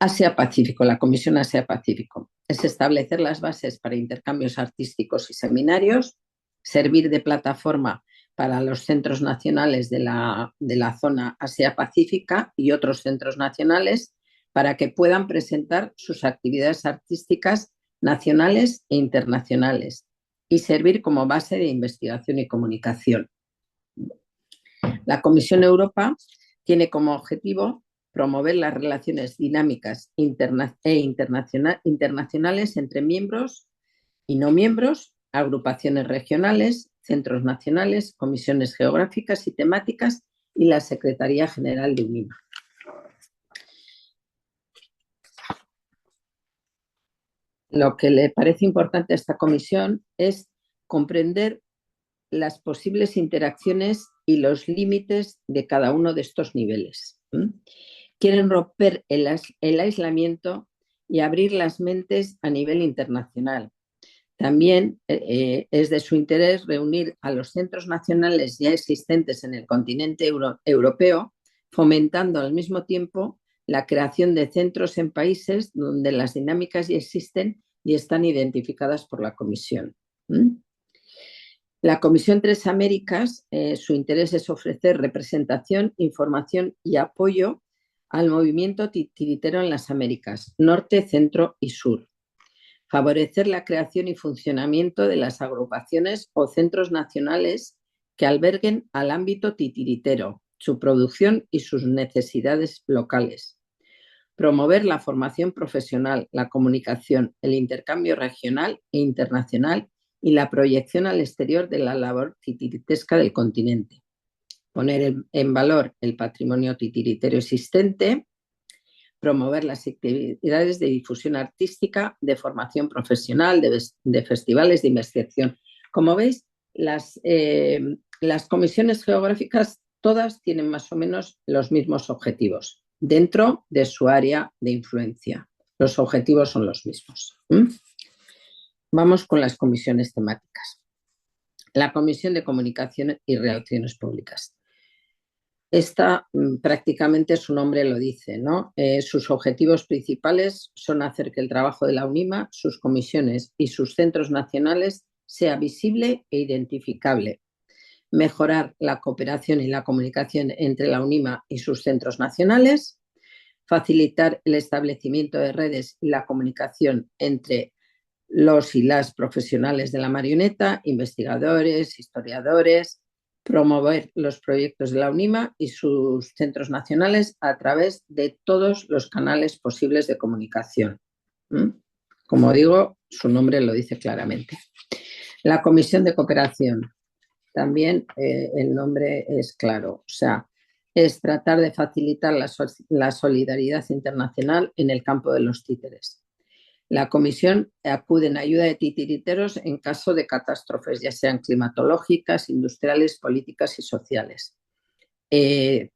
S2: Asia-Pacífico, la Comisión Asia-Pacífico, es establecer las bases para intercambios artísticos y seminarios, servir de plataforma para los centros nacionales de la zona Asia-Pacífica y otros centros nacionales para que puedan presentar sus actividades artísticas nacionales e internacionales y servir como base de investigación y comunicación. La Comisión Europa tiene como objetivo promover las relaciones dinámicas internacionales entre miembros y no miembros, agrupaciones regionales, centros nacionales, comisiones geográficas y temáticas y la Secretaría General de Unima. Lo que le parece importante a esta comisión es comprender las posibles interacciones y los límites de cada uno de estos niveles. Quieren romper el aislamiento y abrir las mentes a nivel internacional. También es de su interés reunir a los centros nacionales ya existentes en el continente europeo, fomentando al mismo tiempo la creación de centros en países donde las dinámicas ya existen y están identificadas por la Comisión. La Comisión Tres Américas, su interés es ofrecer representación, información y apoyo al movimiento titiritero en las Américas, norte, centro y sur. Favorecer la creación y funcionamiento de las agrupaciones o centros nacionales que alberguen al ámbito titiritero, su producción y sus necesidades locales. Promover la formación profesional, la comunicación, el intercambio regional e internacional y la proyección al exterior de la labor titiritesca del continente. Poner en valor el patrimonio titiritero existente, promover las actividades de difusión artística, de formación profesional, de festivales de investigación. Como veis, las comisiones geográficas todas tienen más o menos los mismos objetivos dentro de su área de influencia. Los objetivos son los mismos. Vamos con las comisiones temáticas. La Comisión de Comunicación y Relaciones Públicas. Esta prácticamente su nombre lo dice, ¿no? Sus objetivos principales son hacer que el trabajo de la UNIMA, sus comisiones y sus centros nacionales sea visible e identificable, mejorar la cooperación y la comunicación entre la UNIMA y sus centros nacionales, facilitar el establecimiento de redes y la comunicación entre los y las profesionales de la marioneta, investigadores, historiadores, promover los proyectos de la UNIMA y sus centros nacionales a través de todos los canales posibles de comunicación. Como digo, su nombre lo dice claramente. La Comisión de Cooperación, también el nombre es claro, o sea, es tratar de facilitar la solidaridad internacional en el campo de los títeres. La comisión acude en ayuda de titiriteros en caso de catástrofes, ya sean climatológicas, industriales, políticas y sociales.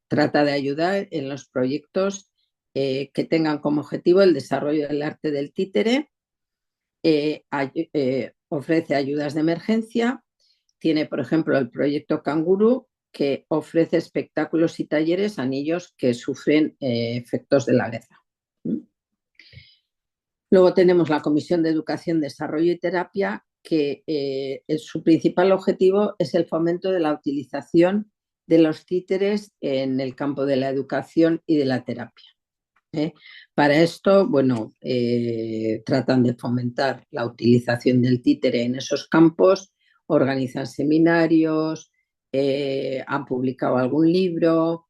S2: Trata de ayudar en los proyectos que tengan como objetivo el desarrollo del arte del títere, ofrece ayudas de emergencia, tiene, por ejemplo, el proyecto Canguro, que ofrece espectáculos y talleres a niños que sufren efectos de la guerra. Luego tenemos la Comisión de Educación, Desarrollo y Terapia, que su principal objetivo es el fomento de la utilización de los títeres en el campo de la educación y de la terapia. Para esto, bueno, tratan de fomentar la utilización del títere en esos campos, organizan seminarios, han publicado algún libro,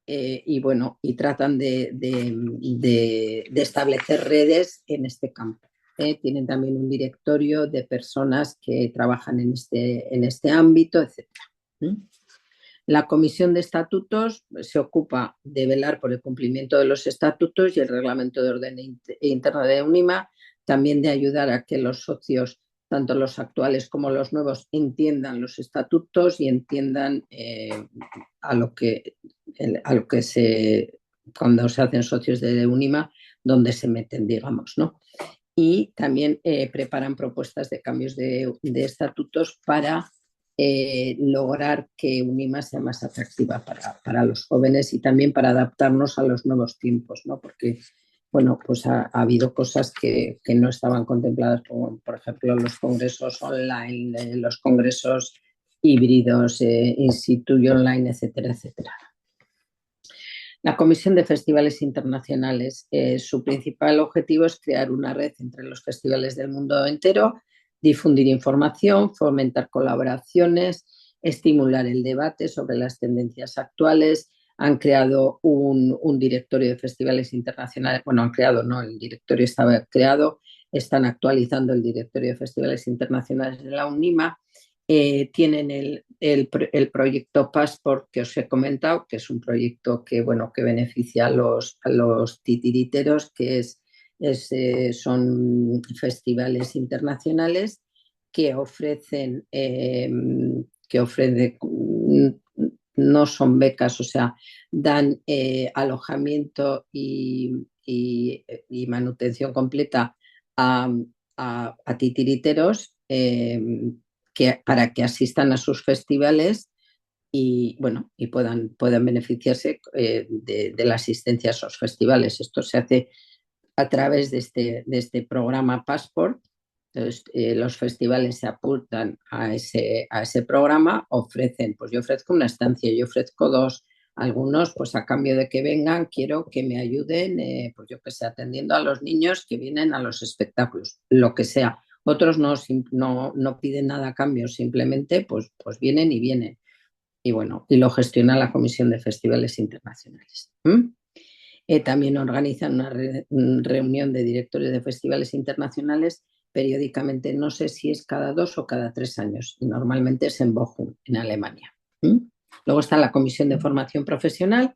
S2: y bueno, y tratan de establecer redes en este campo. Tienen también un directorio de personas que trabajan en este ámbito, etc. La Comisión de Estatutos se ocupa de velar por el cumplimiento de los estatutos y el reglamento de orden interno de UNIMA, también de ayudar a que los socios, tanto los actuales como los nuevos, entiendan los estatutos y entiendan a lo que cuando se hacen socios de UNIMA, donde se meten, digamos, ¿no? Y también preparan propuestas de cambios de estatutos para lograr que UNIMA sea más atractiva para los jóvenes y también para adaptarnos a los nuevos tiempos, ¿no? Porque, bueno, pues ha habido cosas que no estaban contempladas, como por ejemplo los congresos online, los congresos híbridos, in situ y online, etcétera, etcétera. La Comisión de Festivales Internacionales, su principal objetivo es crear una red entre los festivales del mundo entero, difundir información, fomentar colaboraciones, estimular el debate sobre las tendencias actuales. Han creado un directorio de festivales internacionales, bueno, han creado, no, el directorio estaba creado, están actualizando el directorio de festivales internacionales de la UNIMA. Tienen el proyecto Passport que os he comentado, que es un proyecto que, bueno, que beneficia a los titiriteros, que es Son festivales internacionales que ofrecen, no son becas, o sea, dan alojamiento y manutención completa a, a titiriteros para que asistan a sus festivales y, bueno, y puedan beneficiarse de la asistencia a esos festivales. Esto se hace a través de este programa Passport. Entonces, los festivales se apuntan a ese programa, ofrecen, pues yo ofrezco una estancia, yo ofrezco dos, algunos pues a cambio de que vengan, quiero que me ayuden, pues yo que sé, atendiendo a los niños que vienen a los espectáculos, lo que sea. Otros no piden nada a cambio, simplemente pues vienen y vienen. Y bueno, y lo gestiona la Comisión de Festivales Internacionales. También organizan una reunión de directores de festivales internacionales periódicamente, no sé si es cada 2 o cada 3 años, y normalmente es en Bochum, en Alemania. Luego está la Comisión de Formación Profesional,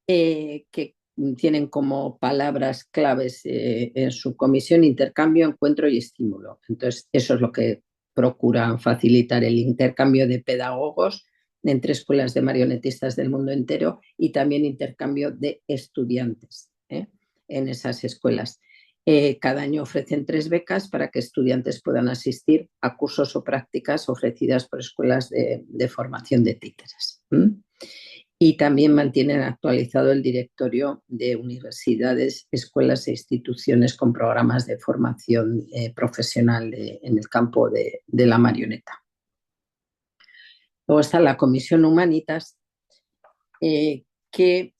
S2: que tienen como palabras claves en su comisión intercambio, encuentro y estímulo. Entonces, eso es lo que procuran facilitar, el intercambio de pedagogos entre escuelas de marionetistas del mundo entero y también intercambio de estudiantes en esas escuelas. Cada año ofrecen 3 becas para que estudiantes puedan asistir a cursos o prácticas ofrecidas por escuelas de formación de títeres. Y también mantienen actualizado el directorio de universidades, escuelas e instituciones con programas de formación profesional en el campo de la marioneta. Luego está la Comisión Humanitas, que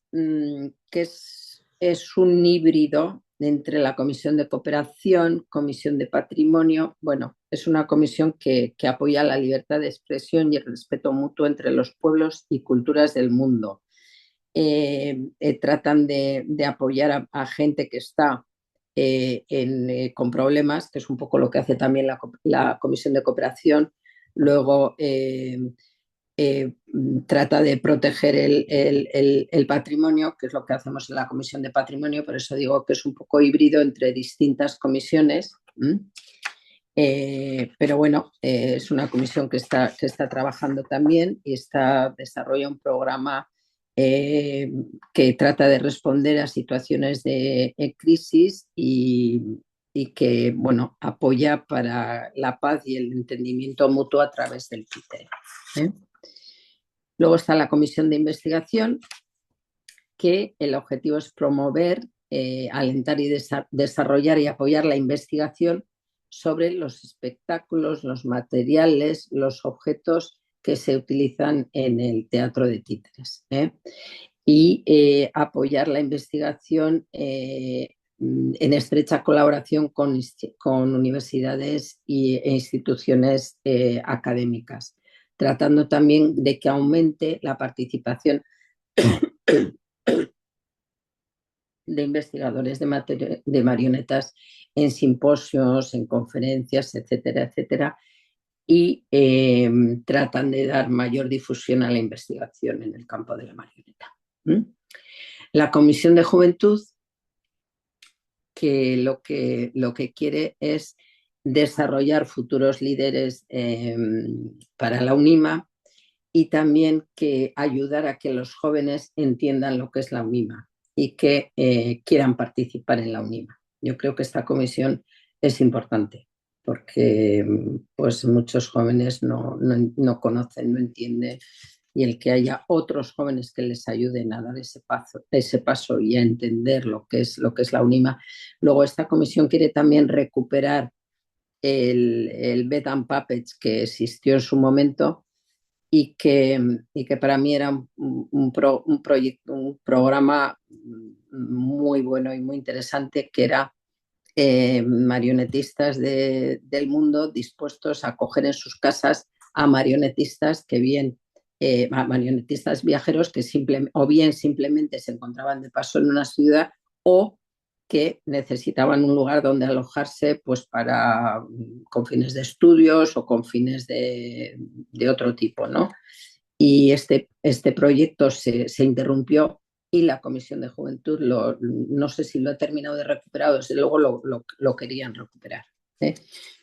S2: es un híbrido entre la Comisión de Cooperación, Comisión de Patrimonio. Bueno, es una comisión que apoya la libertad de expresión y el respeto mutuo entre los pueblos y culturas del mundo. Tratan de apoyar a gente que está con problemas, que es un poco lo que hace también la Comisión de Cooperación. Luego trata de proteger el patrimonio, que es lo que hacemos en la Comisión de Patrimonio, por eso digo que es un poco híbrido entre distintas comisiones. Pero bueno, es una comisión que está trabajando también y desarrolla un programa que trata de responder a situaciones de crisis y que, bueno, apoya para la paz y el entendimiento mutuo a través del TITER. Luego está la comisión de investigación, que el objetivo es promover, alentar y desarrollar y apoyar la investigación sobre los espectáculos, los materiales, los objetos que se utilizan en el teatro de títeres. Y apoyar la investigación en estrecha colaboración con universidades e instituciones académicas, tratando también de que aumente la participación de investigadores de marionetas en simposios, en conferencias, etcétera, etcétera, y tratan de dar mayor difusión a la investigación en el campo de la marioneta. La Comisión de Juventud, que lo que quiere es desarrollar futuros líderes para la UNIMA y también que ayudar a que los jóvenes entiendan lo que es la UNIMA y que quieran participar en la UNIMA. Yo creo que esta comisión es importante porque pues muchos jóvenes no conocen, no entienden, y el que haya otros jóvenes que les ayuden a dar ese paso y a entender lo que es la UNIMA. Luego esta comisión quiere también recuperar el Bed and Puppets que existió en su momento y que para mí era un programa muy bueno y muy interesante, que era marionetistas del mundo dispuestos a acoger en sus casas a marionetistas marionetistas viajeros que simplemente se encontraban de paso en una ciudad o que necesitaban un lugar donde alojarse pues con fines de estudios o con fines de otro tipo, ¿no? Y este proyecto se interrumpió y la Comisión de Juventud, no sé si lo ha terminado de recuperar, desde luego lo querían recuperar.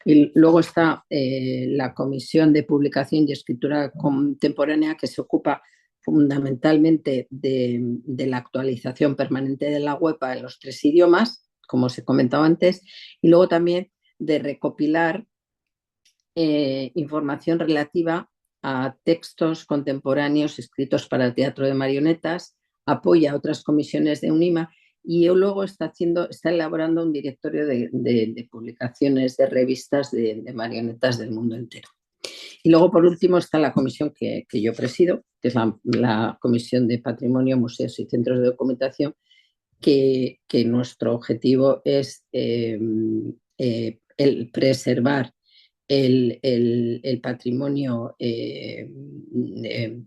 S2: Y luego está la Comisión de Publicación y Escritura Contemporánea, que se ocupa fundamentalmente de la actualización permanente de la web en los 3 idiomas, como os he comentado antes, y luego también de recopilar información relativa a textos contemporáneos escritos para el teatro de marionetas, apoya a otras comisiones de UNIMA y luego está elaborando un directorio de publicaciones de revistas de marionetas del mundo entero. Y luego, por último, está la comisión que yo presido, que es la Comisión de Patrimonio, Museos y Centros de Documentación, que nuestro objetivo es el preservar el patrimonio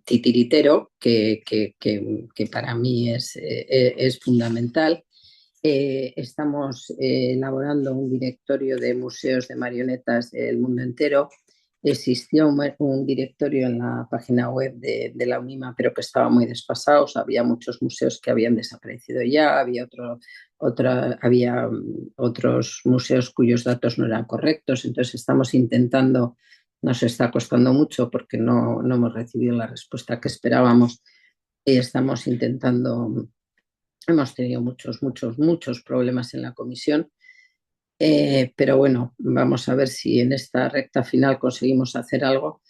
S2: titiritero, que para mí es fundamental. Estamos elaborando un directorio de museos de marionetas del mundo entero. Existió un directorio en la página web de la UNIMA, pero que estaba muy desfasado. Había muchos museos que habían desaparecido ya, había otros museos cuyos datos no eran correctos. Entonces estamos intentando, nos está costando mucho porque no hemos recibido la respuesta que esperábamos, y estamos intentando. Hemos tenido muchos problemas en la comisión, pero bueno, vamos a ver si en esta recta final conseguimos hacer algo.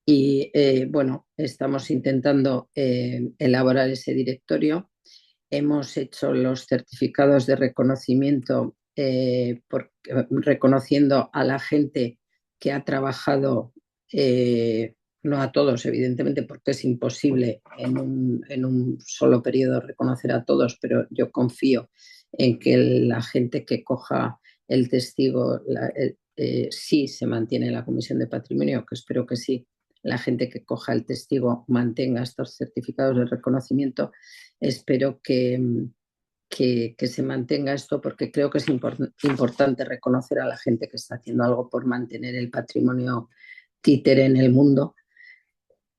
S2: Y bueno, estamos intentando elaborar ese directorio. Hemos hecho los certificados de reconocimiento, reconociendo a la gente que ha trabajado, no a todos, evidentemente, porque es imposible en un solo periodo reconocer a todos, pero yo confío en que la gente que coja el testigo, sí se mantiene en la Comisión de Patrimonio, que espero que sí, la gente que coja el testigo mantenga estos certificados de reconocimiento. Espero que se mantenga esto, porque creo que es importante reconocer a la gente que está haciendo algo por mantener el patrimonio títere en el mundo.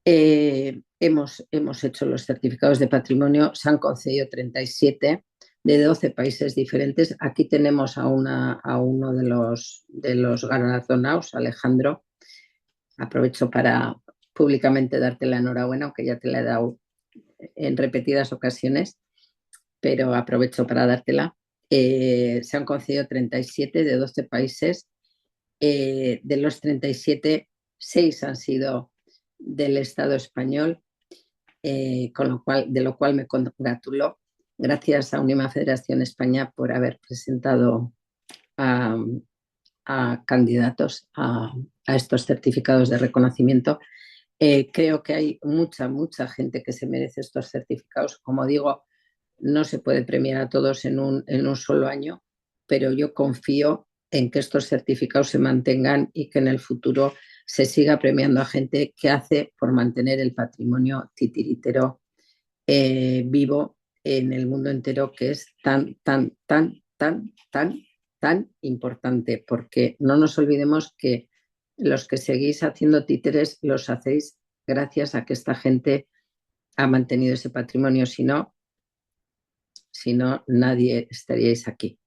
S2: Hemos hecho los certificados de patrimonio, se han concedido 37 de 12 países diferentes. Aquí tenemos a uno de los galardonados, Alejandro. Aprovecho para públicamente darte la enhorabuena, aunque ya te la he dado en repetidas ocasiones, pero aprovecho para dártela. Se han concedido 37 de 12 países. De los 37, 6 han sido del Estado español, de lo cual me congratulo. Gracias a Unima Federación España por haber presentado a candidatos a estos certificados de reconocimiento. Creo que hay mucha gente que se merece estos certificados. Como digo, no se puede premiar a todos en un solo año, pero yo confío en que estos certificados se mantengan y que en el futuro se siga premiando a gente que hace por mantener el patrimonio titiritero vivo en el mundo entero, que es tan importante, porque no nos olvidemos que los que seguís haciendo títeres los hacéis gracias a que esta gente ha mantenido ese patrimonio. Si no, nadie estaríais aquí.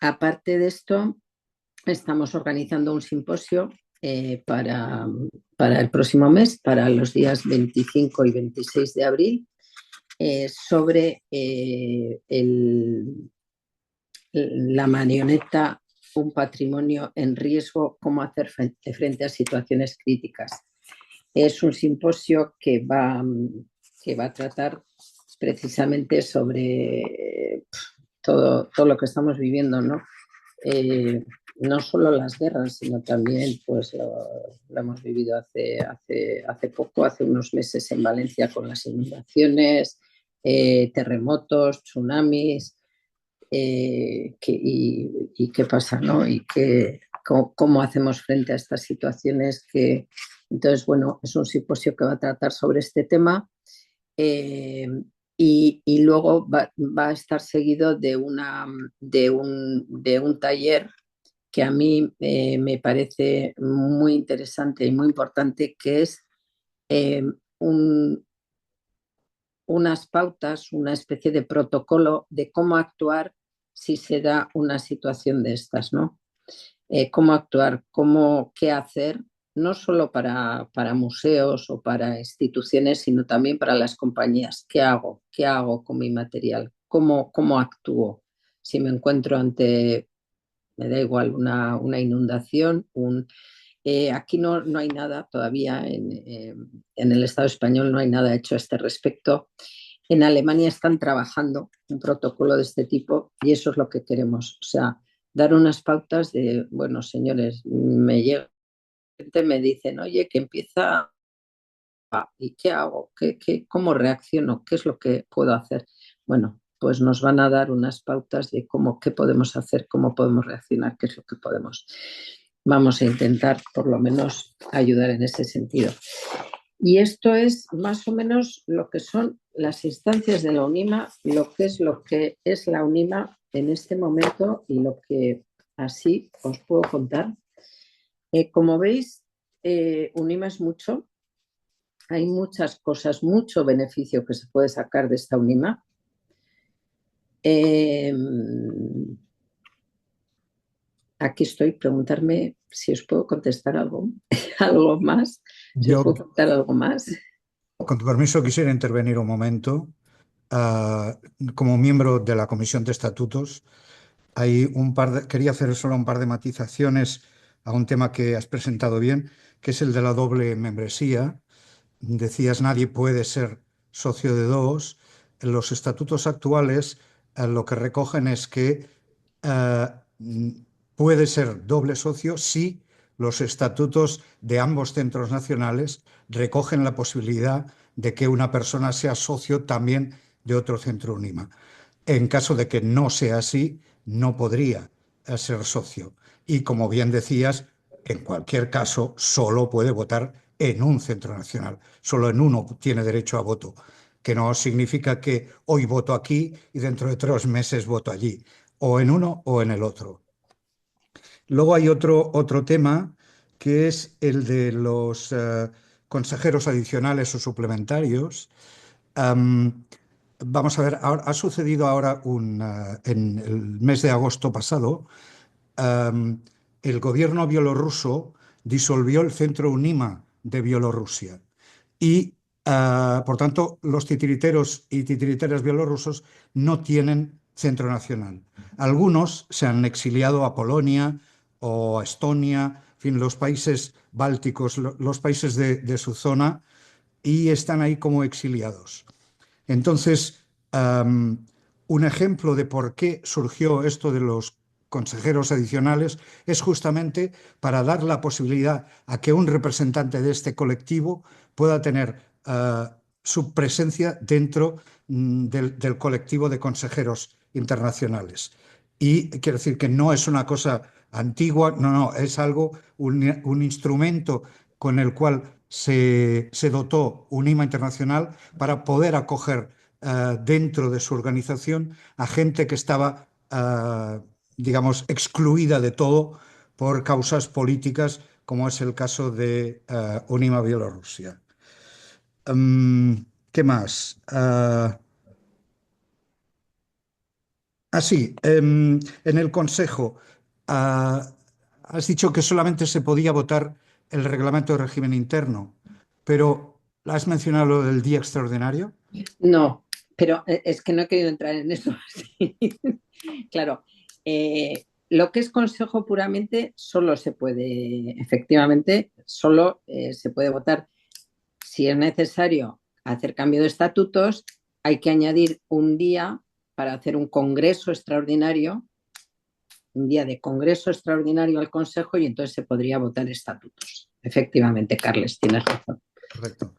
S2: Aparte de esto, estamos organizando un simposio para el próximo mes, para los días 25 y 26 de abril, sobre la marioneta, un patrimonio en riesgo, cómo hacer frente a situaciones críticas. Es un simposio que va a tratar precisamente sobre todo lo que estamos viviendo, ¿no? No solo las guerras, sino también pues lo hemos vivido hace poco, hace unos meses en Valencia, con las inundaciones, terremotos, tsunamis, y qué pasa, ¿no? Y cómo hacemos frente a estas situaciones. Entonces, bueno, es un simposio que va a tratar sobre este tema. Y luego va a estar seguido de un taller que a mí me parece muy interesante y muy importante, que es un, unas pautas, una especie de protocolo de cómo actuar si se da una situación de estas, ¿no? Cómo actuar, qué hacer, no solo para museos o para instituciones, sino también para las compañías. ¿Qué hago? ¿Qué hago con mi material? ¿Cómo actúo? Si me encuentro ante, me da igual, una inundación, aquí no hay nada todavía, en el Estado español no hay nada hecho a este respecto. En Alemania están trabajando un protocolo de este tipo y eso es lo que queremos. O sea, dar unas pautas de, bueno, señores, me llega gente, me dicen, oye, que empieza, ¿y qué hago? ¿Cómo reacciono? ¿Qué es lo que puedo hacer? Bueno, pues nos van a dar unas pautas de qué podemos hacer, cómo podemos reaccionar, qué es lo que podemos. Vamos a intentar, por lo menos, ayudar en ese sentido. Y esto es más o menos lo que son las instancias de la UNIMA, lo que es la UNIMA en este momento y lo que así os puedo contar. Como veis, UNIMA es mucho, hay muchas cosas, mucho beneficio que se puede sacar de esta UNIMA. Aquí estoy, preguntarme si os puedo contestar algo, algo más, si os
S1: Yo,
S2: puedo contar algo más.
S1: con tu permiso, quisiera intervenir un momento. Ah, como miembro de la Comisión de Estatutos, quería hacer solo un par de matizaciones a un tema que has presentado bien, que es el de la doble membresía. Decías, nadie puede ser socio de dos. Los estatutos actuales lo que recogen es que eh, mm, puede ser doble socio si los estatutos de ambos centros nacionales recogen la posibilidad de que una persona sea socio también de otro centro UNIMA. En caso de que no sea así, no podría ser socio. Y como bien decías, en cualquier caso, solo puede votar en un centro nacional. Solo en uno tiene derecho a voto, que no significa que hoy voto aquí y dentro de 3 meses voto allí, o en uno o en el otro. Luego hay otro tema que es el de los consejeros adicionales o suplementarios. Am, Vamos a ver, ha sucedido ahora en el mes de agosto pasado, am, el gobierno bielorruso disolvió el centro UNIMA de Bielorrusia y, por tanto, los titiriteros y titiriteras bielorrusos no tienen centro nacional. Algunos se han exiliado a Polonia o a Estonia, en fin, los países bálticos, los países de su zona, y están ahí como exiliados. Entonces, un ejemplo de por qué surgió esto de los consejeros adicionales es justamente para dar la posibilidad a que un representante de este colectivo pueda tener su presencia dentro del colectivo de consejeros internacionales. Y quiero decir que no es una cosa antigua, no, es algo, un instrumento con el cual se dotó UNIMA Internacional para poder acoger dentro de su organización a gente que estaba, digamos, excluida de todo por causas políticas, como es el caso de UNIMA Bielorrusia. ¿Qué más? Sí, en el Consejo ah, has dicho que solamente se podía votar el reglamento de régimen interno, pero ¿has mencionado lo del día extraordinario?
S2: No, pero es que no he querido entrar en eso. Sí. Claro, lo que es consejo puramente solo se puede, efectivamente, solo se puede votar si es necesario hacer cambio de estatutos, hay que añadir un día para hacer un congreso extraordinario, un día de congreso extraordinario al Consejo y entonces se podría votar estatutos. Efectivamente, Carles, tienes razón.
S1: Correcto.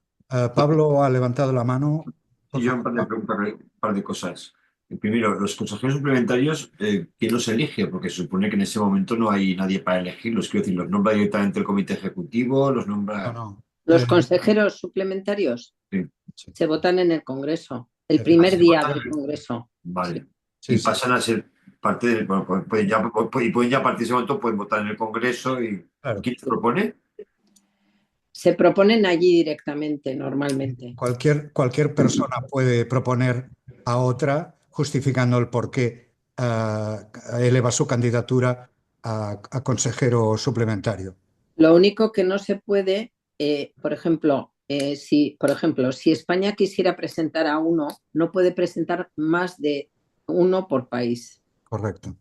S1: Pablo ha levantado la mano. Por
S3: Sí, yo un
S1: favor.
S3: par de preguntas, un par de cosas. Primero, los consejeros suplementarios, ¿quién los elige? Porque se supone que en ese momento no hay nadie para elegirlos. Quiero decir, ¿los nombra directamente el comité ejecutivo? ¿Los
S1: No,
S3: nombra...?
S1: no.
S2: Los consejeros suplementarios
S3: Sí.
S1: Sí,
S2: se votan en el Congreso, el
S3: Ah,
S2: primer
S1: efectivamente.
S3: se
S2: día
S3: votan
S2: del Congreso. Sí.
S3: Vale.
S1: Sí,
S3: Y
S1: sí,
S3: pasan a ser parte del... Bueno, y pueden ya a partir de ese momento pueden votar en el Congreso y...
S1: claro.
S3: ¿Quién se propone?
S2: Se proponen allí directamente, normalmente.
S1: Cualquier persona puede proponer a otra justificando el por qué eleva su candidatura a consejero suplementario.
S2: Lo único que no se puede, por ejemplo, si España quisiera presentar a uno, no puede presentar más de uno por país.
S1: Correcto.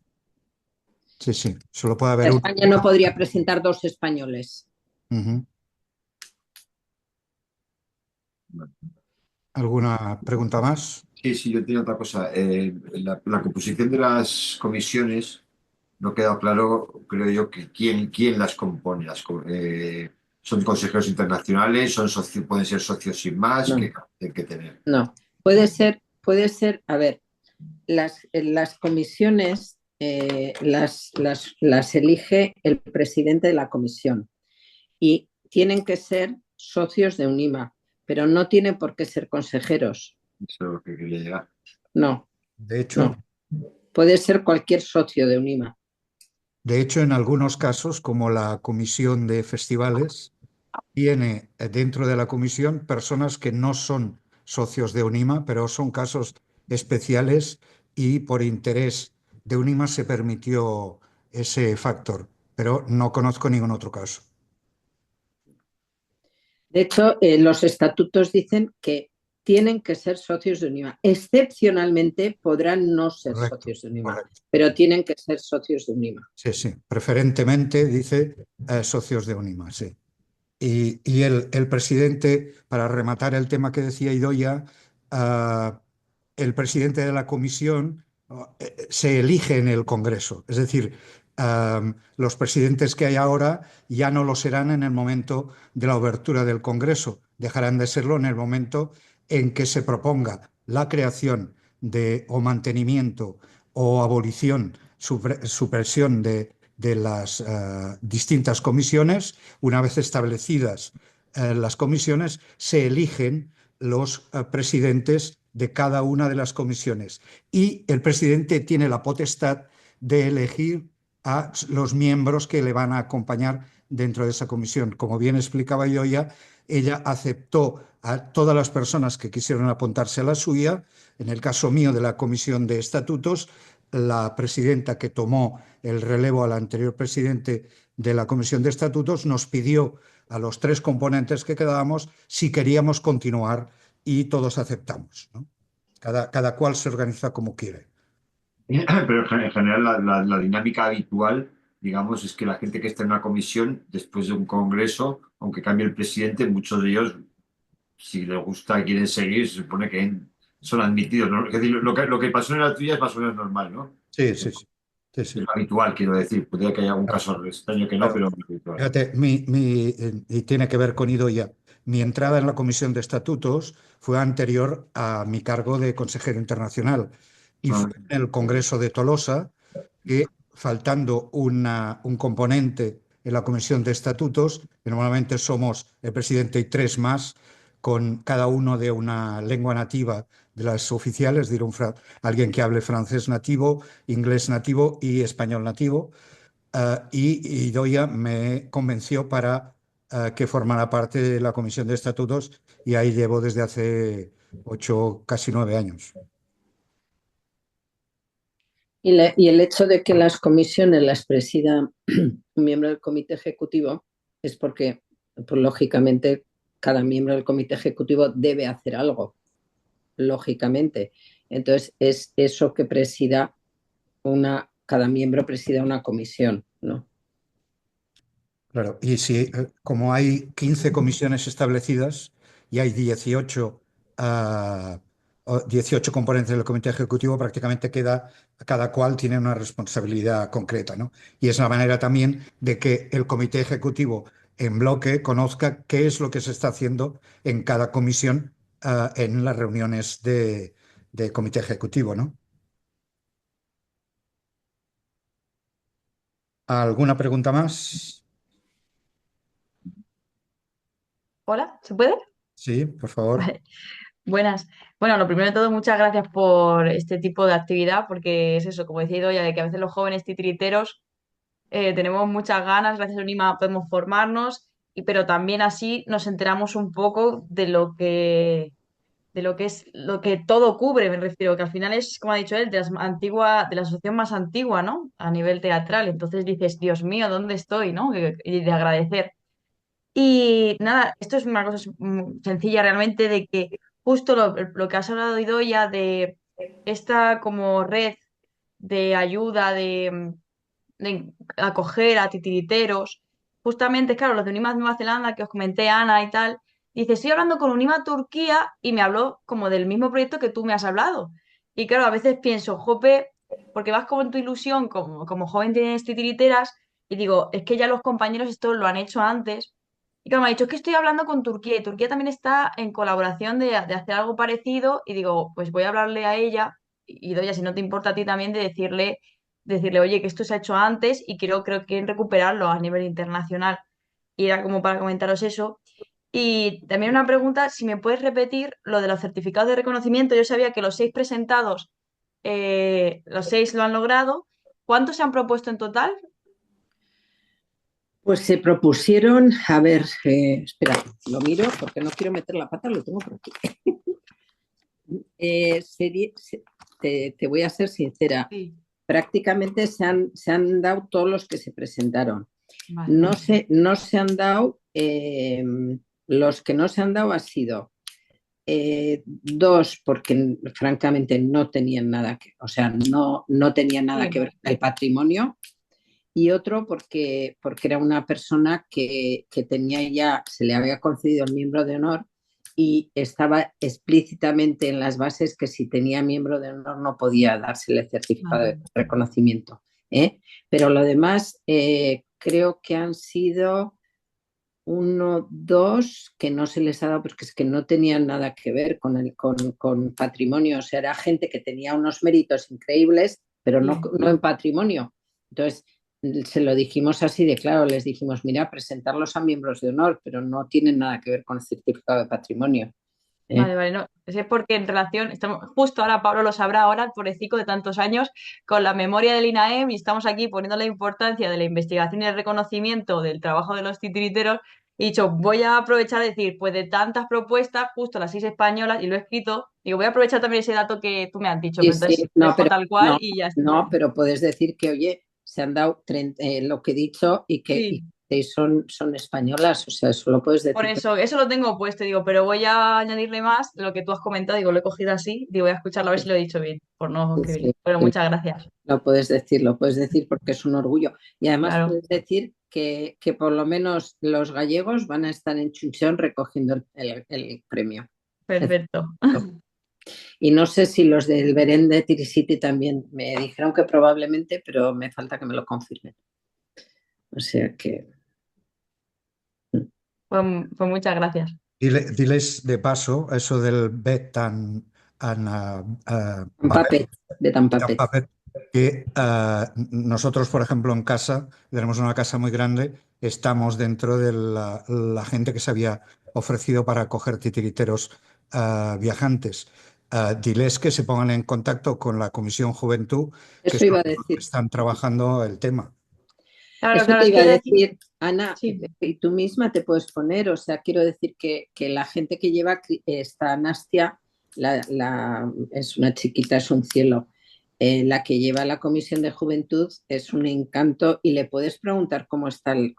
S1: Sí, sí, solo puede haber uno.
S2: España no podría presentar dos españoles.
S1: Ujú. ¿Alguna pregunta más?
S3: Sí, sí, yo tenía otra cosa. La composición de las comisiones no queda claro, creo yo, que quién las compone. ¿Son consejeros internacionales? ¿Pueden ser socios sin más? ¿Qué
S2: No,
S3: tienen que tener?
S2: no. Puede ser, a ver, las comisiones las elige el presidente de la comisión y tienen que ser socios de UNIMA, pero no tienen por qué ser consejeros.
S3: Eso es lo que quería llegar.
S2: No,
S1: De hecho,
S2: no. Puede ser cualquier socio de UNIMA.
S1: de hecho, en algunos casos, como la comisión de festivales, tiene dentro de la comisión personas que no son socios de UNIMA, pero son casos especiales y por interés de UNIMA se permitió ese factor, pero no conozco ningún otro caso.
S2: De hecho, los estatutos dicen que tienen que ser socios de UNIMA. Excepcionalmente podrán no ser
S1: Correcto,
S2: socios de UNIMA,
S1: correcto.
S2: pero tienen que ser socios de UNIMA.
S1: Sí, sí. Preferentemente dice socios de UNIMA, sí. Y el presidente, para rematar el tema que decía Idoia, ah, el presidente de la comisión se elige en el Congreso. Es decir, los presidentes que hay ahora ya no lo serán en el momento de la abertura del Congreso, dejarán de serlo en el momento en que se proponga la creación de o mantenimiento o abolición, supresión de las distintas comisiones. Una vez establecidas las comisiones, se eligen los presidentes de cada una de las comisiones y el presidente tiene la potestad de elegir a los miembros que le van a acompañar dentro de esa comisión. Como bien explicaba yo ya, ella aceptó a todas las personas que quisieron apuntarse a la suya. En el caso mío de la comisión de estatutos, la presidenta que tomó el relevo al anterior presidente de la comisión de estatutos nos pidió a los tres componentes que quedábamos si queríamos continuar y todos aceptamos, ¿no? Cada cual se organiza como quiere.
S3: Pero en general la dinámica habitual, digamos, es que la gente que está en una comisión, después de un congreso, aunque cambie el presidente, muchos de ellos, si les gusta y quieren seguir, se supone que son admitidos, ¿no? Es decir, lo que pasó en la tuya es más o menos normal, ¿no?
S1: Sí, sí, sí. Sí,
S3: Es
S1: sí.
S3: lo habitual, quiero decir. Podría que haya algún
S1: Claro,
S3: caso extraño que no,
S1: claro.
S3: pero es habitual.
S1: Fíjate, y tiene que ver con Idoia. Mi entrada en la comisión de estatutos fue anterior a mi cargo de consejero internacional y
S3: Ah,
S1: fue en el Congreso de Tolosa que, faltando un componente en la comisión de estatutos, que normalmente somos el presidente y tres más, con cada uno de una lengua nativa de las oficiales, es decir, alguien que hable francés nativo, inglés nativo y español nativo. Y Idoia me convenció para que formara parte de la comisión de estatutos y ahí llevo desde hace 8, casi 9 años.
S2: Y el hecho de que las comisiones las presida un miembro del comité ejecutivo es porque, pues, lógicamente, cada miembro del comité ejecutivo debe hacer algo, lógicamente. Entonces, es eso que cada miembro presida una comisión, ¿no?
S1: Claro, y si como hay 15 comisiones establecidas y hay 18 componentes del comité ejecutivo, prácticamente cada cual tiene una responsabilidad concreta, ¿no? Y es una manera también de que el comité ejecutivo en bloque conozca qué es lo que se está haciendo en cada comisión en las reuniones de comité ejecutivo, ¿no? ¿Alguna pregunta más?
S4: Hola, ¿se puede?
S1: Sí, por favor.
S4: Vale, buenas. Bueno, lo primero de todo, muchas gracias por este tipo de actividad, porque es eso, como decía ya de que a veces los jóvenes titiriteros tenemos muchas ganas, gracias a UNIMA podemos formarnos pero también así nos enteramos un poco de lo que es lo que todo cubre, me refiero, que al final es, como ha dicho él, de la asociación más antigua, ¿no? A nivel teatral. Entonces dices, Dios mío, ¿dónde estoy? ¿No? Y de agradecer. Y nada, esto es una cosa sencilla realmente de que justo lo que has hablado, Idoia, de esta como red de ayuda, de acoger a titiriteros. Justamente, claro, los de Unima Nueva Zelanda que os comenté, Ana y tal, dice, estoy hablando con Unima Turquía y me habló como del mismo proyecto que tú me has hablado. Y claro, a veces pienso, jope, porque vas como en tu ilusión, como joven tienes titiriteras, y digo, es que ya los compañeros esto lo han hecho antes. Y claro, me ha dicho, es que estoy hablando con Turquía y Turquía también está en colaboración de hacer algo parecido y digo, pues voy a hablarle a ella y Doya, si no te importa a ti también de decirle, oye, que esto se ha hecho antes y creo que quieren recuperarlo a nivel internacional. Y era como para comentaros eso. Y también una pregunta, si me puedes repetir lo de los certificados de reconocimiento. Yo sabía que los 6 presentados, los 6 lo han logrado. ¿Cuántos se han propuesto en total?
S2: Pues se propusieron, a ver, espera, lo miro porque no quiero meter la pata, lo tengo por aquí. Te voy a ser sincera,
S4: Sí,
S2: prácticamente se han dado todos los que se presentaron.
S4: vale,
S2: No se han dado, los que no se han dado ha sido dos, porque francamente no tenían nada que, o sea, no tenían nada que
S4: sí,
S2: ver con el patrimonio, y otro porque era una persona que tenía ya, se le había concedido el miembro de honor y estaba explícitamente en las bases que si tenía miembro de honor no podía dársele el certificado de
S4: vale.
S2: reconocimiento. ¿Eh? Pero lo demás creo que han sido uno, dos que no se les ha dado porque es que no tenían nada que ver con patrimonio, o sea, era gente que tenía unos méritos increíbles, pero no,
S4: Sí.
S2: no en patrimonio. Entonces, se lo dijimos así de claro, les dijimos, mira, presentarlos a miembros de honor, pero no tienen nada que ver con el certificado de patrimonio. ¿Eh?
S4: Vale, vale, no. Es porque en relación, estamos, justo ahora Pablo lo sabrá ahora, el pobrecito de tantos años, con la memoria del INAEM y estamos aquí poniendo la importancia de la investigación y el reconocimiento del trabajo de los titiriteros. He dicho, voy a aprovechar de decir, pues de tantas propuestas, justo las 6 españolas, y lo he escrito, digo, voy a aprovechar también ese dato que tú me has dicho,
S2: Sí,
S4: pero entonces
S2: sí,
S4: lo
S2: no,
S4: dejo
S2: pero
S4: tal cual
S2: no,
S4: y ya está.
S2: no, pero puedes decir que, oye, se han dado lo que he dicho y
S4: Sí.
S2: que son españolas, o sea, eso lo puedes
S4: Por
S2: decir.
S4: eso lo tengo puesto, digo, pero voy a añadirle más de lo que tú has comentado, digo, lo he cogido así, digo, voy a escucharlo a ver si lo he dicho bien, por no
S2: Sí,
S4: escribirlo.
S2: sí,
S4: Pero
S2: sí.
S4: muchas gracias.
S2: Lo puedes decir porque es un orgullo. Y además
S4: Claro,
S2: puedes decir que por lo menos los gallegos van a estar en Chunchón recogiendo el premio. El
S4: perfecto.
S2: certificado. Y no sé si los del Berén de Tirisiti también me dijeron que probablemente, pero me falta que me lo confirmen. O sea que
S4: Pues, pues muchas gracias.
S1: Diles de paso eso del Bet and Puppet,
S2: Tampapet, de Tampapet.
S1: Puppet, que nosotros, por ejemplo, en casa, tenemos una casa muy grande, estamos dentro de la gente que se había ofrecido para acoger titiriteros viajantes. Diles que se pongan en contacto con la Comisión Juventud, que
S2: Eso
S1: son
S2: iba a
S1: los que
S2: decir.
S1: están trabajando el tema.
S4: Claro,
S2: Eso
S4: claro,
S2: te
S4: es
S2: iba
S4: que
S2: a
S4: decir,
S2: decir, Ana,
S4: sí,
S2: y tú misma te puedes poner, o sea, quiero decir que la gente que lleva esta Nastia, es una chiquita, es un cielo. La que lleva la Comisión de Juventud es un encanto y le puedes preguntar cómo está el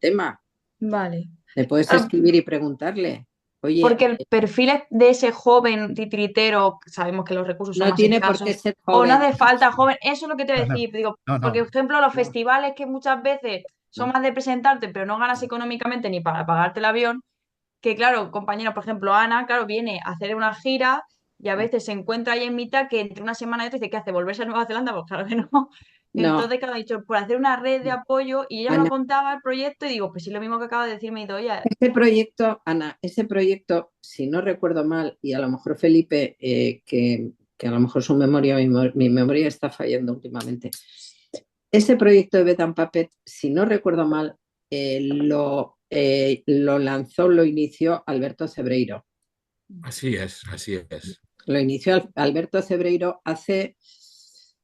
S2: tema.
S4: vale.
S2: Le puedes
S4: Claro,
S2: escribir y preguntarle, oye,
S4: porque el perfil de ese joven titiritero, sabemos que los recursos son
S2: no
S4: más
S2: tiene por qué
S4: escasos,
S2: ser
S4: o no
S2: joven.
S4: hace falta joven, eso es lo que te voy a
S1: No, no,
S4: decir. Digo,
S1: no,
S4: porque, por
S1: no.
S4: ejemplo, los festivales que muchas veces son
S2: No,
S4: más de presentarte, pero no ganas económicamente ni para pagarte el avión, que claro, compañeros, por ejemplo, Ana, claro, viene a hacer una gira y a veces se encuentra ahí en mitad que entre una semana y otra dice, ¿qué hace? ¿Volverse a Nueva Zelanda? Pues claro que no.
S2: no,
S4: Entonces, claro, ha dicho, por hacer una red de apoyo y ella me lo
S2: Ana,
S4: contaba el proyecto y digo, pues sí, lo mismo que acaba de decirme Idoia.
S2: ese proyecto, si no recuerdo mal, y a lo mejor Felipe, que a lo mejor su memoria, mi memoria está fallando últimamente, ese proyecto de Bet and Puppet, si no recuerdo mal, lo lanzó, lo inició Alberto Cebreiro.
S5: Así es, así es.
S2: Lo inició Alberto Cebreiro hace,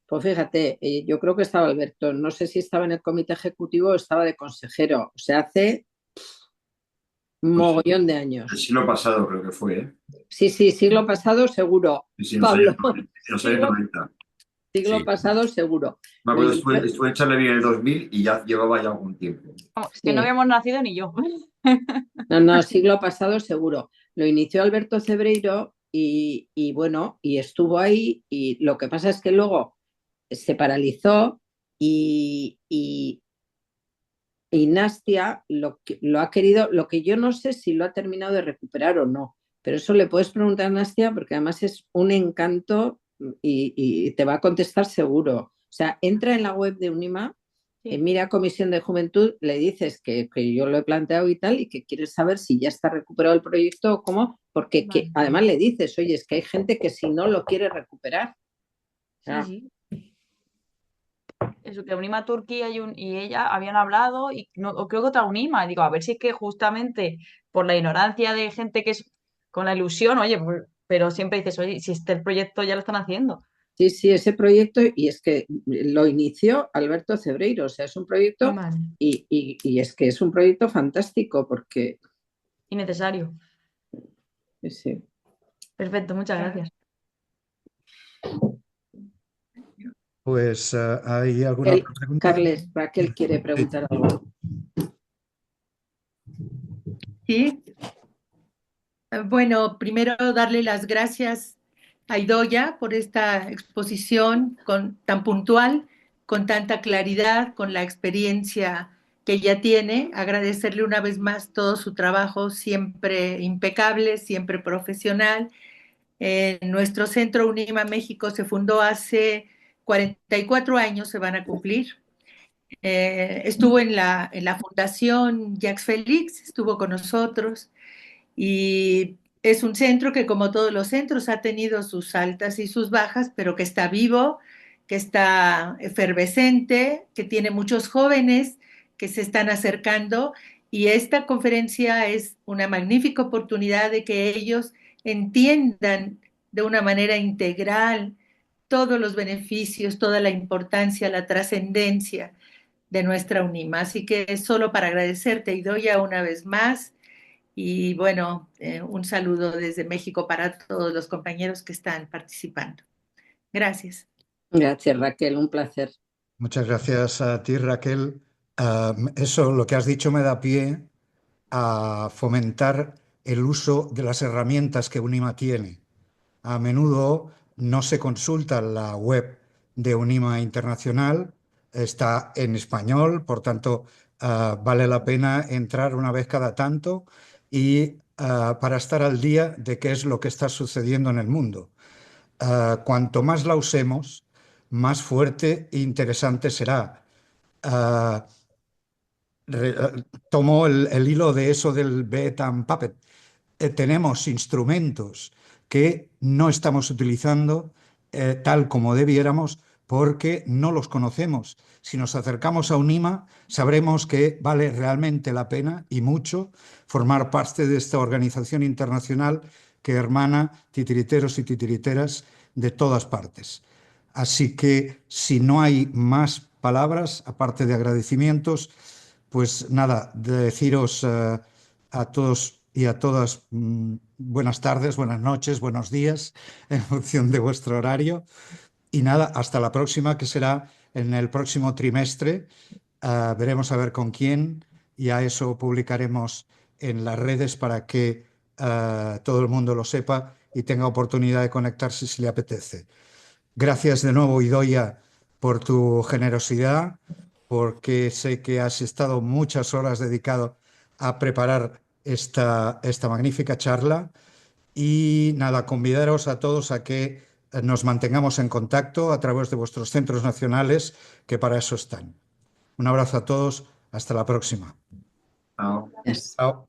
S2: pues fíjate, yo creo que estaba Alberto, no sé si estaba en el comité ejecutivo o estaba de consejero, o sea, hace mogollón de
S3: El
S2: años.
S3: siglo pasado creo que fue, ¿eh?
S2: Sí, sí, siglo pasado seguro,
S3: Sí, sí, en
S2: Pablo.
S3: en los años
S2: Siglo,
S3: 90.
S2: siglo
S5: Sí.
S2: pasado seguro.
S3: Me
S2: Lo
S3: acuerdo,
S2: inició,
S3: estuve en Charleville en el 2000 y ya llevaba ya algún tiempo.
S4: Vamos, que no
S2: sí.
S4: habíamos nacido ni yo.
S2: No, no, siglo pasado seguro. Lo inició Alberto Cebreiro y bueno, y estuvo ahí y lo que pasa es que luego se paralizó y Nastia lo ha querido, lo que yo no sé si lo ha terminado de recuperar o no, pero eso le puedes preguntar a Nastia porque además es un encanto y te va a contestar seguro. O sea, entra en la web de Unima,
S4: Sí,
S2: mira Comisión de Juventud, le dices que yo lo he planteado y tal, y que quieres saber si ya está recuperado el proyecto o cómo, porque
S4: vale.
S2: además le dices, oye, es que hay gente que si no lo quiere recuperar.
S4: Sí,
S2: Ah,
S4: sí. Eso, que Unima Turquía y ella habían hablado y no, o creo que otra Unima. Digo, a ver si es que justamente por la ignorancia de gente que es con la ilusión, oye, pero siempre dices, oye, si este proyecto ya lo están haciendo.
S2: sí, sí, ese proyecto, y es que lo inició Alberto Cebreiro, o sea, es un proyecto,
S4: Vale.
S2: y es que es un proyecto fantástico, porque
S4: Innecesario.
S2: sí.
S4: Perfecto, muchas gracias.
S1: Pues ¿hay alguna otra pregunta?
S2: Carles, Raquel quiere
S1: Sí.
S2: preguntar algo.
S6: Sí, bueno, primero darle las gracias a Idoia por esta exposición tan puntual, con tanta claridad, con la experiencia que ella tiene. Agradecerle una vez más todo su trabajo, siempre impecable, siempre profesional. Nuestro Centro Unima México se fundó hace 44 años, se van a cumplir. Estuvo en la Fundación Jacques Félix, estuvo con nosotros. Y es un centro que, como todos los centros, ha tenido sus altas y sus bajas, pero que está vivo, que está efervescente, que tiene muchos jóvenes que se están acercando. Y esta conferencia es una magnífica oportunidad de que ellos entiendan de una manera integral todos los beneficios, toda la importancia, la trascendencia de nuestra UNIMA. Así que es solo para agradecerte, Idoia, una vez más y bueno, un saludo desde México para todos los compañeros que están participando. Gracias.
S2: Gracias, Raquel, un placer.
S1: Muchas gracias a ti, Raquel. Eso, lo que has dicho me da pie a fomentar el uso de las herramientas que Unima tiene. A menudo no se consulta la web de Unima Internacional, está en español, por tanto, vale la pena entrar una vez cada tanto y para estar al día de qué es lo que está sucediendo en el mundo. Cuanto más la usemos, más fuerte e interesante será. Ah, Tomo el hilo de eso del Bed and Puppet. Tenemos instrumentos que no estamos utilizando tal como debiéramos porque no los conocemos. Si nos acercamos a UNIMA, sabremos que vale realmente la pena y mucho formar parte de esta organización internacional que hermana titiriteros y titiriteras de todas partes. Así que si no hay más palabras, aparte de agradecimientos, pues nada, de deciros a todos y a todas buenas tardes, buenas noches, buenos días, en función de vuestro horario. Y nada, hasta la próxima, que será en el próximo trimestre. Veremos a ver con quién y a eso publicaremos en las redes para que todo el mundo lo sepa y tenga oportunidad de conectarse si le apetece. Gracias de nuevo, Idoia, por tu generosidad, porque sé que has estado muchas horas dedicado a preparar esta magnífica charla. Y nada, convidaros a todos a que nos mantengamos en contacto a través de vuestros centros nacionales, que para eso están. Un abrazo a todos, hasta la próxima.
S3: Chao.
S2: Yes.
S1: Chao.